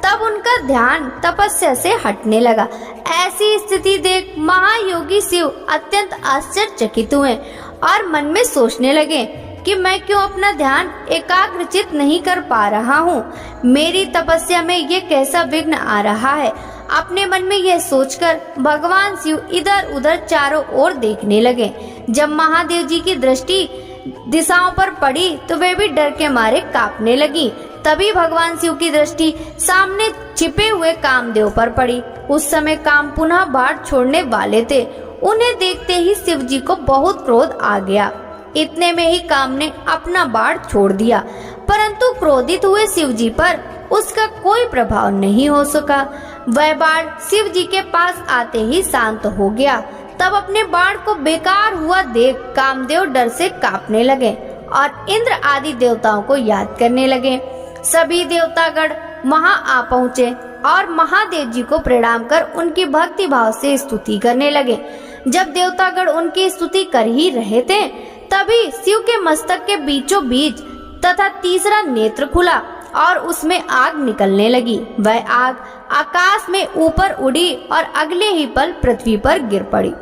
तब उनका ध्यान तपस्या से हटने लगा। ऐसी स्थिति देख महायोगी शिव अत्यंत आश्चर्यचकित हुए और मन में सोचने लगे कि मैं क्यों अपना ध्यान एकाग्रचित नहीं कर पा रहा हूँ। मेरी तपस्या में ये कैसा विघ्न आ रहा है। अपने मन में यह सोचकर भगवान शिव इधर उधर चारों ओर देखने लगे। जब महादेव जी की दृष्टि दिशाओं पर पड़ी तो वे भी डर के मारे कांपने लगी। तभी भगवान शिव की दृष्टि सामने छिपे हुए कामदेव पर पड़ी। उस समय काम पुनः बाढ़ छोड़ने वाले थे। उन्हें देखते ही शिव जी को बहुत क्रोध आ गया। इतने में ही काम ने अपना बाढ़ छोड़ दिया, परंतु क्रोधित हुए शिव जी पर उसका कोई प्रभाव नहीं हो सका। वह बाण शिव जी के पास आते ही शांत हो गया। तब अपने बाण को बेकार हुआ देख कामदेव डर से कांपने लगे और इंद्र आदि देवताओं को याद करने लगे। सभी देवतागण वहां आ पहुँचे और महादेव जी को प्रणाम कर उनकी भक्ति भाव से स्तुति करने लगे। जब देवतागण उनकी स्तुति कर ही रहे थे, तभी शिव के मस्तक के बीचों बीच तथा तीसरा नेत्र खुला और उसमें आग निकलने लगी। वह आग आकाश में ऊपर उड़ी और अगले ही पल पृथ्वी पर गिर पड़ी,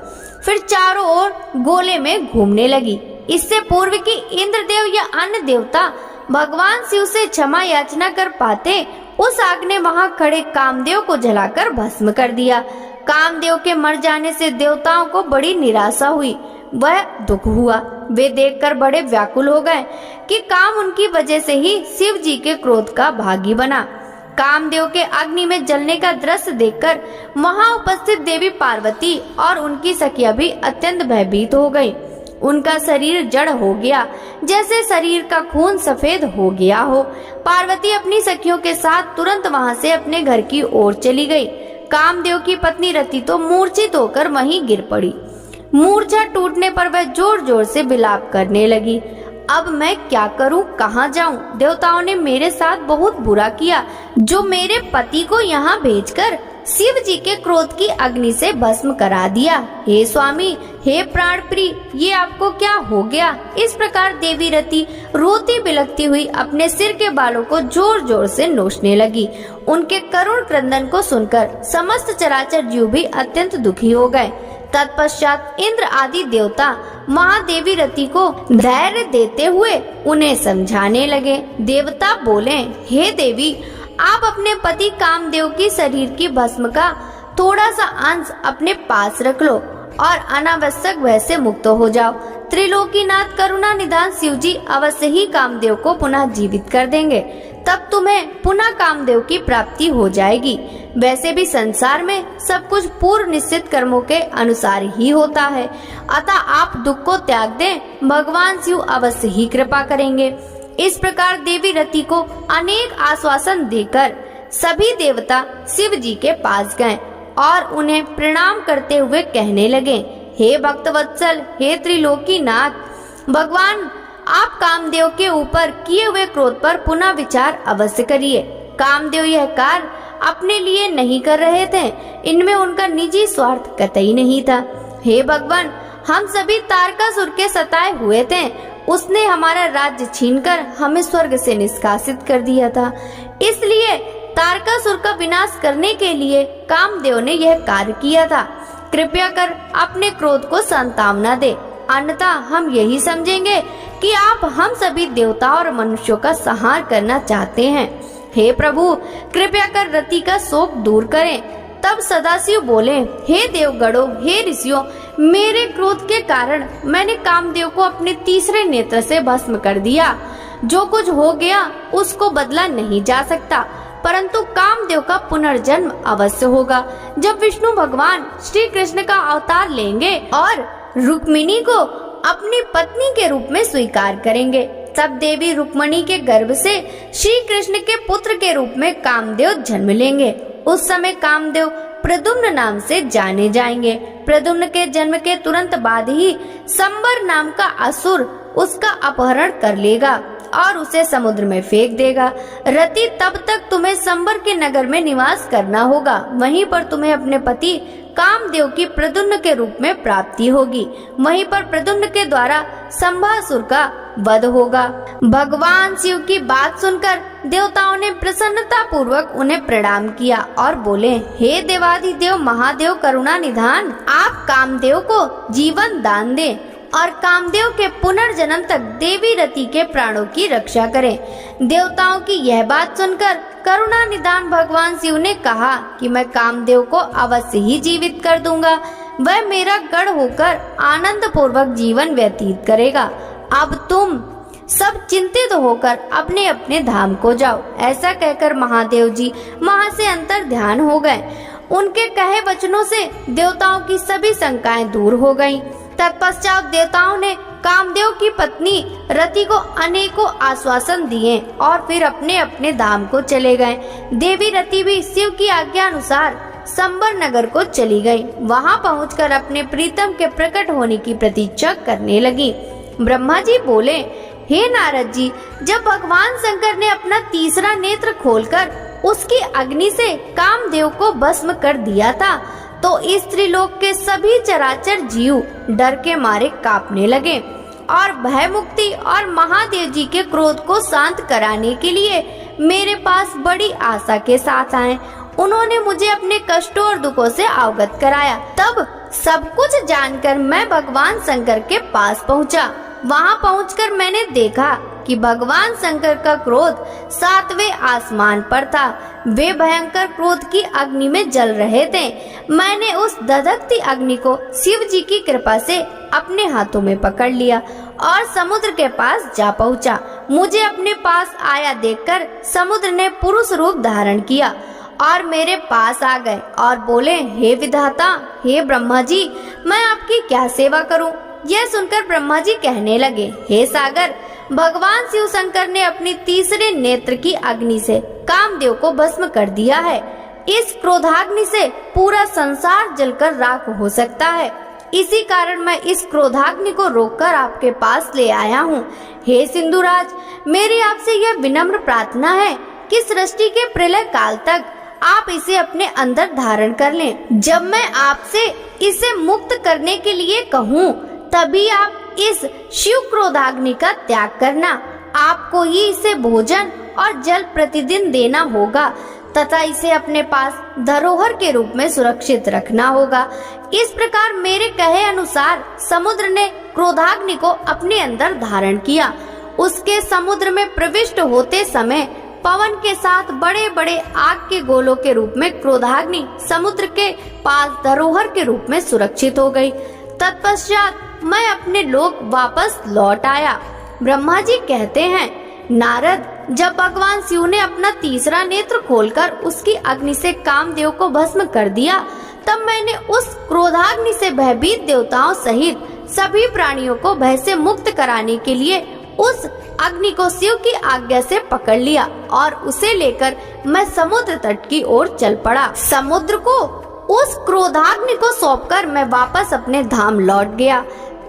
फिर चारों ओर गोले में घूमने लगी। इससे पूर्व कि इंद्रदेव या अन्य देवता भगवान शिव से क्षमा याचना कर पाते, उस आग ने वहां खड़े कामदेव को जलाकर भस्म कर दिया। कामदेव के मर जाने से देवताओं को बड़ी निराशा हुई, वह दुख हुआ। वे देखकर बड़े व्याकुल हो गए कि काम उनकी वजह से ही शिव जी के क्रोध का भागी बना। कामदेव के अग्नि में जलने का दृश्य देखकर वहां उपस्थित देवी पार्वती और उनकी सखियां भी अत्यंत भयभीत हो गईं। उनका शरीर जड़ हो गया, जैसे शरीर का खून सफेद हो गया हो। पार्वती अपनी सखियों के साथ तुरंत वहां से अपने घर की ओर चली गई। कामदेव की पत्नी रति तो मूर्छित होकर वहीं गिर पड़ी। मूर्छा टूटने पर वह जोर जोर से विलाप करने लगी। अब मैं क्या करूं, कहां जाऊं? देवताओं ने मेरे साथ बहुत बुरा किया, जो मेरे पति को यहाँ भेजकर शिव जी के क्रोध की अग्नि से भस्म करा दिया। हे स्वामी, हे प्राण प्रिय, ये आपको क्या हो गया? इस प्रकार देवी रति रोती बिलखती हुई अपने सिर के बालों को जोर जोर से नोचने लगी। उनके करुण क्रंदन को सुनकर समस्त चराचर जीव भी अत्यंत दुखी हो गए। तत्पश्चात इंद्र आदि देवता महादेवी रति को धैर्य देते हुए उन्हें समझाने लगे। देवता बोले, हे देवी, आप अपने पति कामदेव की शरीर की भस्म का थोड़ा सा अंश अपने पास रख लो और अनावश्यक भय से मुक्त हो जाओ। त्रिलोकीनाथ करुणा निधान शिव जी अवश्य ही कामदेव को पुनः जीवित कर देंगे, तब तुम्हें पुनः कामदेव की प्राप्ति हो जाएगी। वैसे भी संसार में सब कुछ पूर्व निश्चित कर्मों के अनुसार ही होता है, अतः आप दुख को त्याग दें, भगवान शिव अवश्य ही कृपा करेंगे। इस प्रकार देवी रति को अनेक आश्वासन देकर सभी देवता शिव जी के पास गए और उन्हें प्रणाम करते हुए कहने लगे, हे भक्तवत्सल, हे त्रिलोकीनाथ, भगवान आप कामदेव के ऊपर किए हुए क्रोध पर पुनः विचार अवश्य करिए। कामदेव यह कार्य अपने लिए नहीं कर रहे थे, इनमें उनका निजी स्वार्थ कतई नहीं था। हे भगवान, हम सभी तारकासुर के सताए हुए थे, उसने हमारा राज्य छीनकर हमें स्वर्ग से निष्कासित कर दिया था, इसलिए तारकासुर का विनाश करने के लिए कामदेव ने यह कार्य किया था। कृपया कर अपने क्रोध को सांत्वना दे, अन्यथा हम यही समझेंगे कि आप हम सभी देवता और मनुष्यों का संहार करना चाहते हैं। हे प्रभु, कृपया कर रति का शोक दूर करें। तब सदाशिव बोले, हे देवगणों, हे ऋषियों, मेरे क्रोध के कारण मैंने कामदेव को अपने तीसरे नेत्र से भस्म कर दिया। जो कुछ हो गया उसको बदला नहीं जा सकता, परंतु कामदेव का पुनर्जन्म अवश्य होगा, जब विष्णु भगवान श्री कृष्ण का अवतार लेंगे और रुक्मिणी को अपनी पत्नी के रूप में स्वीकार करेंगे। तब देवी रुक्मिणी के गर्भ से श्री कृष्ण के पुत्र के रूप में कामदेव जन्म लेंगे। उस समय कामदेव प्रद्युम्न नाम से जाने जाएंगे। प्रद्युम्न के जन्म के तुरंत बाद ही संबर नाम का असुर उसका अपहरण कर लेगा और उसे समुद्र में फेंक देगा। रति, तब तक तुम्हें संबर के नगर में निवास करना होगा, वहीं पर तुम्हें अपने पति कामदेव की प्रद्युम्न के रूप में प्राप्ति होगी। वहीं पर प्रद्युम्न के द्वारा संभासुर का वध होगा। भगवान शिव की बात सुनकर देवताओं ने प्रसन्नता पूर्वक उन्हें प्रणाम किया और बोले, हे देवाधिदेव महादेव करुणा निधान, आप कामदेव को जीवन दान दें और कामदेव के पुनर्जन्म तक देवी रति के प्राणों की रक्षा करें। देवताओं की यह बात सुनकर करुणा निधान भगवान शिव ने कहा कि मैं कामदेव को अवश्य ही जीवित कर दूंगा, वह मेरा गढ़ होकर आनंद पूर्वक जीवन व्यतीत करेगा। अब तुम सब चिंतित होकर अपने अपने धाम को जाओ। ऐसा कहकर महादेव जी वहां से अंतर ध्यान हो गए। उनके कहे वचनों से देवताओं की सभी शंकाएं दूर हो गईं। तत्पश्चात देवताओं ने कामदेव की पत्नी रति को अनेकों आश्वासन दिए और फिर अपने अपने धाम को चले गए। देवी रति भी शिव की आज्ञा अनुसार संबर नगर को चली गई। वहां पहुंचकर अपने प्रीतम के प्रकट होने की प्रतीक्षा करने लगी। ब्रह्मा जी बोले, हे नारद जी, जब भगवान शंकर ने अपना तीसरा नेत्र खोलकर उसकी अग्नि से कामदेव को भस्म कर दिया था, तो इस त्रिलोक के सभी चराचर जीव डर के मारे कांपने लगे और भय मुक्ति और महादेव जी के क्रोध को शांत कराने के लिए मेरे पास बड़ी आशा के साथ आए। उन्होंने मुझे अपने कष्टों और दुखों से अवगत कराया। तब सब कुछ जानकर मैं भगवान शंकर के पास पहुंचा। वहां पहुंचकर मैंने देखा कि भगवान शंकर का क्रोध 7वें आसमान पर था। वे भयंकर क्रोध की अग्नि में जल रहे थे। मैंने उस दधकती अग्नि को शिव जी की कृपा से अपने हाथों में पकड़ लिया और समुद्र के पास जा पहुंचा। मुझे अपने पास आया देखकर समुद्र ने पुरुष रूप धारण किया और मेरे पास आ गए और बोले, हे विधाता, हे ब्रह्मा जी, मैं आपकी क्या सेवा करूं? यह सुनकर ब्रह्मा जी कहने लगे, हे सागर, भगवान शिव शंकर ने अपनी तीसरे नेत्र की अग्नि से कामदेव को भस्म कर दिया है। इस क्रोधाग्नि से पूरा संसार जलकर राख हो सकता है। इसी कारण मैं इस क्रोधाग्नि को रोककर आपके पास ले आया हूँ। हे सिंधुराज, मेरी आपसे यह विनम्र प्रार्थना है कि सृष्टि के प्रलय काल तक आप इसे अपने अंदर धारण कर लें। जब मैं आपसे इसे मुक्त करने के लिए कहूँ, तभी आप इस शिव क्रोधाग्नि का त्याग करना। आपको ही इसे भोजन और जल प्रतिदिन देना होगा। तथा इसे अपने पास धरोहर के रूप में सुरक्षित रखना होगा। इस प्रकार मेरे कहे अनुसार समुद्र ने क्रोधाग्नि को अपने अंदर धारण किया। उसके समुद्र में प्रविष्ट होते समय पवन के साथ बड़े बड़े आग के गोलों के रूप में क्रोधाग्नि समुद्र के पास धरोहर के रूप में सुरक्षित हो गई। तत्पश्चात मैं अपने लोक वापस लौट आया। ब्रह्मा जी कहते हैं, नारद, जब भगवान शिव ने अपना तीसरा नेत्र खोलकर उसकी अग्नि से कामदेव को भस्म कर दिया, तब मैंने उस क्रोधाग्नि से भयभीत देवताओं सहित सभी प्राणियों को भय से मुक्त कराने के लिए उस अग्नि को शिव की आज्ञा से पकड़ लिया और उसे लेकर मैं समुद्र तट की ओर चल पड़ा। समुद्र को उस क्रोधाग्नि को सौंपकर मैं वापस अपने धाम लौट गया।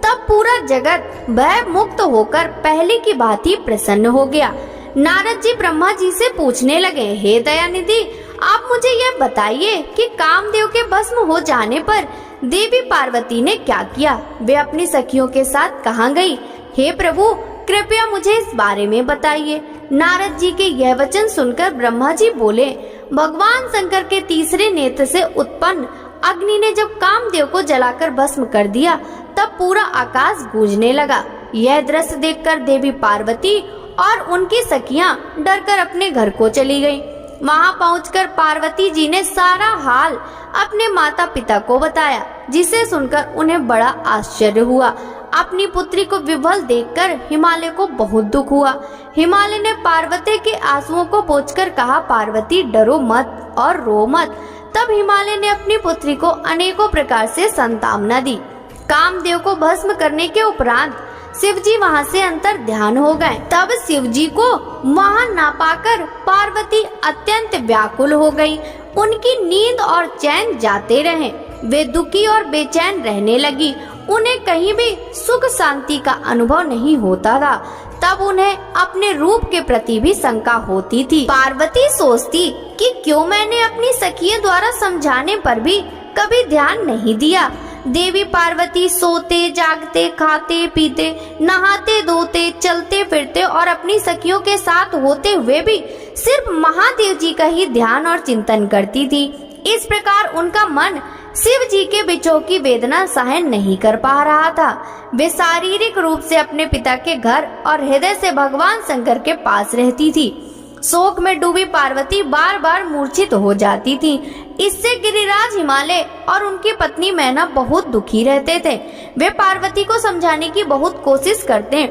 तब पूरा जगत भय मुक्त होकर पहले की भांति प्रसन्न हो गया। नारद जी ब्रह्मा जी से पूछने लगे, हे दयानिधि, आप मुझे यह बताइए कि कामदेव के भस्म हो जाने पर देवी पार्वती ने क्या किया? वे अपनी सखियों के साथ कहाँ गई? हे प्रभु, कृपया मुझे इस बारे में बताइए। नारद जी के यह वचन सुनकर ब्रह्मा जी बोले, भगवान शंकर के तीसरे नेत्र से उत्पन्न अग्नि ने जब कामदेव को जलाकर भस्म कर दिया, तब पूरा आकाश गूंजने लगा। यह दृश्य देखकर देवी पार्वती और उनकी सखियां डरकर अपने घर को चली गईं। वहां पहुंचकर पार्वती जी ने सारा हाल अपने माता पिता को बताया, जिसे सुनकर उन्हें बड़ा आश्चर्य हुआ। अपनी पुत्री को विवल देखकर हिमालय को बहुत दुख हुआ। हिमालय ने पार्वती के आंसुओं को पोंछकर कहा, पार्वती, डरो मत और रो मत। तब हिमालय ने अपनी पुत्री को अनेकों प्रकार से सांत्वना दी। कामदेव को भस्म करने के उपरांत शिव जी वहाँ से अंतर ध्यान हो गए। तब शिव जी को वहाँ ना पाकर पार्वती अत्यंत व्याकुल हो गई। उनकी नींद और चैन जाते रहे। वे दुखी और बेचैन रहने लगी। उन्हें कहीं भी सुख शांति का अनुभव नहीं होता था। तब उन्हें अपने रूप के प्रति भी शंका होती थी। पार्वती सोचती कि क्यों मैंने अपनी सखियों द्वारा समझाने पर भी कभी ध्यान नहीं दिया। देवी पार्वती सोते जागते, खाते पीते, नहाते धोते, चलते फिरते और अपनी सखियों के साथ होते हुए भी सिर्फ महादेव जी का ही ध्यान और चिंतन करती थी। इस प्रकार उनका मन शिव जी के वियोग की वेदना सहन नहीं कर पा रहा था। वे शारीरिक रूप से अपने पिता के घर और हृदय से भगवान शंकर के पास रहती थी। शोक में डूबी पार्वती बार बार मूर्छित हो जाती थी। इससे गिरिराज, हिमालय और उनकी पत्नी मैना बहुत दुखी रहते थे। वे पार्वती को समझाने की बहुत कोशिश करते,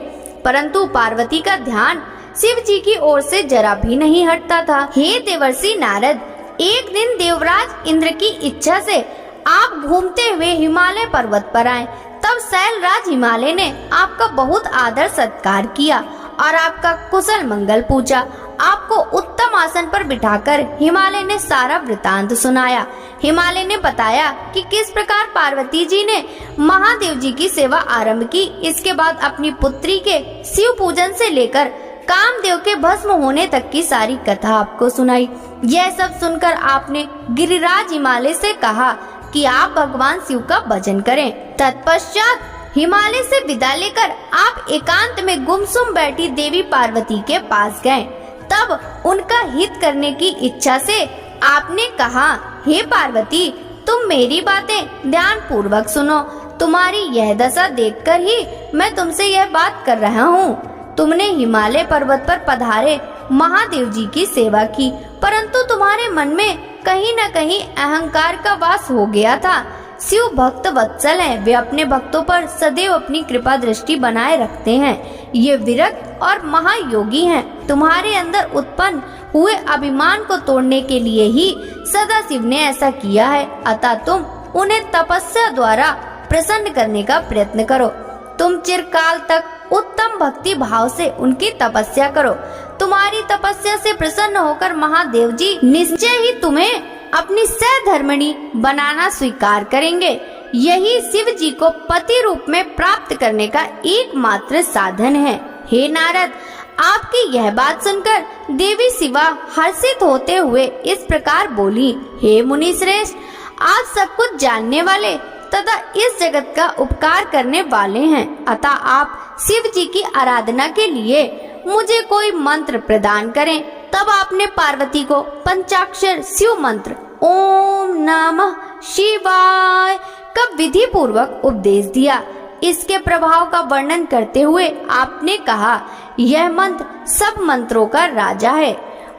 परंतु पार्वती का ध्यान शिव जी की ओर से जरा भी नहीं हटता था। हे देवर्षि नारद, एक दिन देवराज इंद्र की इच्छा से आप घूमते हुए हिमालय पर्वत पर आए। तब शैलराज हिमालय ने आपका बहुत आदर सत्कार किया और आपका कुशल मंगल पूछा। आपको उत्तम आसन पर बिठाकर हिमालय ने सारा वृतांत सुनाया। हिमालय ने बताया कि किस प्रकार पार्वती जी ने महादेव जी की सेवा आरंभ की। इसके बाद अपनी पुत्री के शिव पूजन से लेकर कामदेव के भस्म होने तक की सारी कथा आपको सुनाई। यह सब सुनकर आपने गिरिराज हिमालय से कहा कि आप भगवान शिव का भजन करें। तत्पश्चात हिमालय से विदा लेकर आप एकांत में गुमसुम बैठी देवी पार्वती के पास गए। तब उनका हित करने की इच्छा से आपने कहा, हे पार्वती, तुम मेरी बातें ध्यान पूर्वक सुनो। तुम्हारी यह दशा देखकर ही मैं तुमसे यह बात कर रहा हूँ। तुमने हिमालय पर्वत पर पधारे महादेव जी की सेवा की, परंतु तुम्हारे मन में कहीं न कहीं अहंकार का वास हो गया था। शिव भक्त वत्सल हैं। वे अपने भक्तों पर सदैव अपनी कृपा दृष्टि बनाए रखते हैं। ये विरक्त और महायोगी हैं। तुम्हारे अंदर उत्पन्न हुए अभिमान को तोड़ने के लिए ही सदा शिव ने ऐसा किया है। अतः तुम उन्हें तपस्या द्वारा प्रसन्न करने का प्रयत्न करो। तुम चिरकाल तक उत्तम भक्ति भाव से उनकी तपस्या करो। तुम्हारी तपस्या से प्रसन्न होकर महादेव जी निश्चय ही तुम्हें अपनी सहधर्मिणी बनाना स्वीकार करेंगे। यही शिव जी को पति रूप में प्राप्त करने का एकमात्र साधन है। हे नारद, आपकी यह बात सुनकर देवी शिवा हर्षित होते हुए इस प्रकार बोली, हे मुनि श्रेष्ठ, आप सब कुछ जानने वाले तथा इस जगत का उपकार करने वाले हैं। अतः आप शिव जी की आराधना के लिए मुझे कोई मंत्र प्रदान करें, तब आपने पार्वती को पंचाक्षर शिव मंत्र ओम नमः शिवाय का विधि पूर्वक उपदेश दिया। इसके प्रभाव का वर्णन करते हुए आपने कहा, यह मंत्र सब मंत्रों का राजा है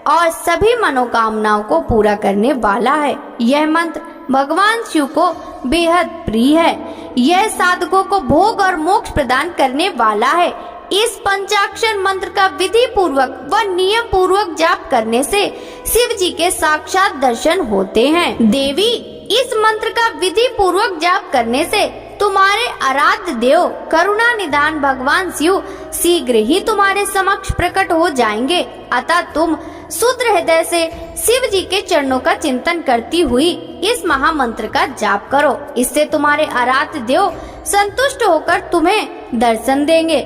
और सभी मनोकामनाओं को पूरा करने वाला है। यह मंत्र भगवान शिव को बेहद प्रिय है। यह साधकों को भोग और मोक्ष प्रदान करने वाला है। इस पंचाक्षर मंत्र का विधि पूर्वक व नियम पूर्वक जाप करने से शिव जी के साक्षात दर्शन होते हैं। देवी, इस मंत्र का विधि पूर्वक जाप करने से तुम्हारे आराध्य देव करुणा निधान भगवान शिव शीघ्र ही तुम्हारे समक्ष प्रकट हो जाएंगे। अतः तुम शुद्ध हृदय से शिव जी के चरणों का चिंतन करती हुई इस महामंत्र का जाप करो। इससे तुम्हारे आराध्य देव संतुष्ट होकर तुम्हें दर्शन देंगे।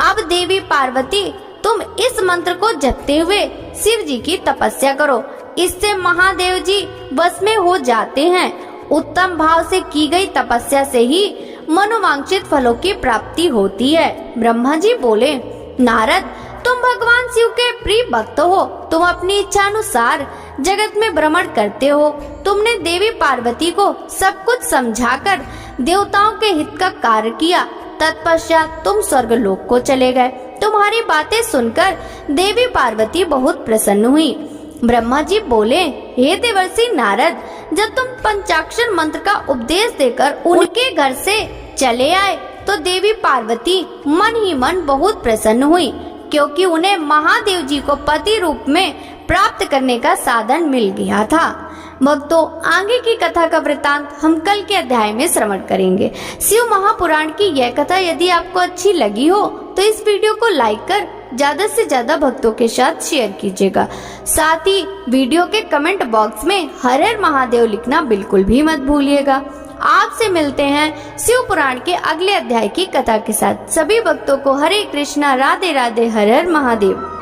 अब देवी पार्वती, तुम इस मंत्र को जपते हुए शिव जी की तपस्या करो। इससे महादेव जी बस में हो जाते हैं। उत्तम भाव से की गई तपस्या से ही मनोवांछित फलों की प्राप्ति होती है। ब्रह्मा जी बोले, नारद, तुम भगवान शिव के प्रिय भक्त हो। तुम अपनी इच्छा अनुसार जगत में भ्रमण करते हो। तुमने देवी पार्वती को सब कुछ समझाकर देवताओं के हित का कार्य किया। तत्पश्चात तुम स्वर्गलोक को चले गए। तुम्हारी बातें सुनकर देवी पार्वती बहुत प्रसन्न हुई। ब्रह्मा जी बोले, हे देवर्षि नारद, जब तुम पंचाक्षर मंत्र का उपदेश देकर उनके घर से चले आए तो देवी पार्वती मन ही मन बहुत प्रसन्न हुई, क्योंकि उन्हें महादेव जी को पति रूप में प्राप्त करने का साधन मिल गया था। भक्तों, आगे की कथा का वृतांत हम कल के अध्याय में श्रवण करेंगे। शिव महापुराण की यह कथा यदि आपको अच्छी लगी हो तो इस वीडियो को लाइक कर ज्यादा से ज्यादा भक्तों के साथ शेयर कीजिएगा। साथ ही वीडियो के कमेंट बॉक्स में हर हर महादेव लिखना बिल्कुल भी मत भूलिएगा। आपसे मिलते हैं शिव पुराण के अगले अध्याय की कथा के साथ। सभी भक्तों को हरे कृष्णा, राधे राधे, हर हर महादेव।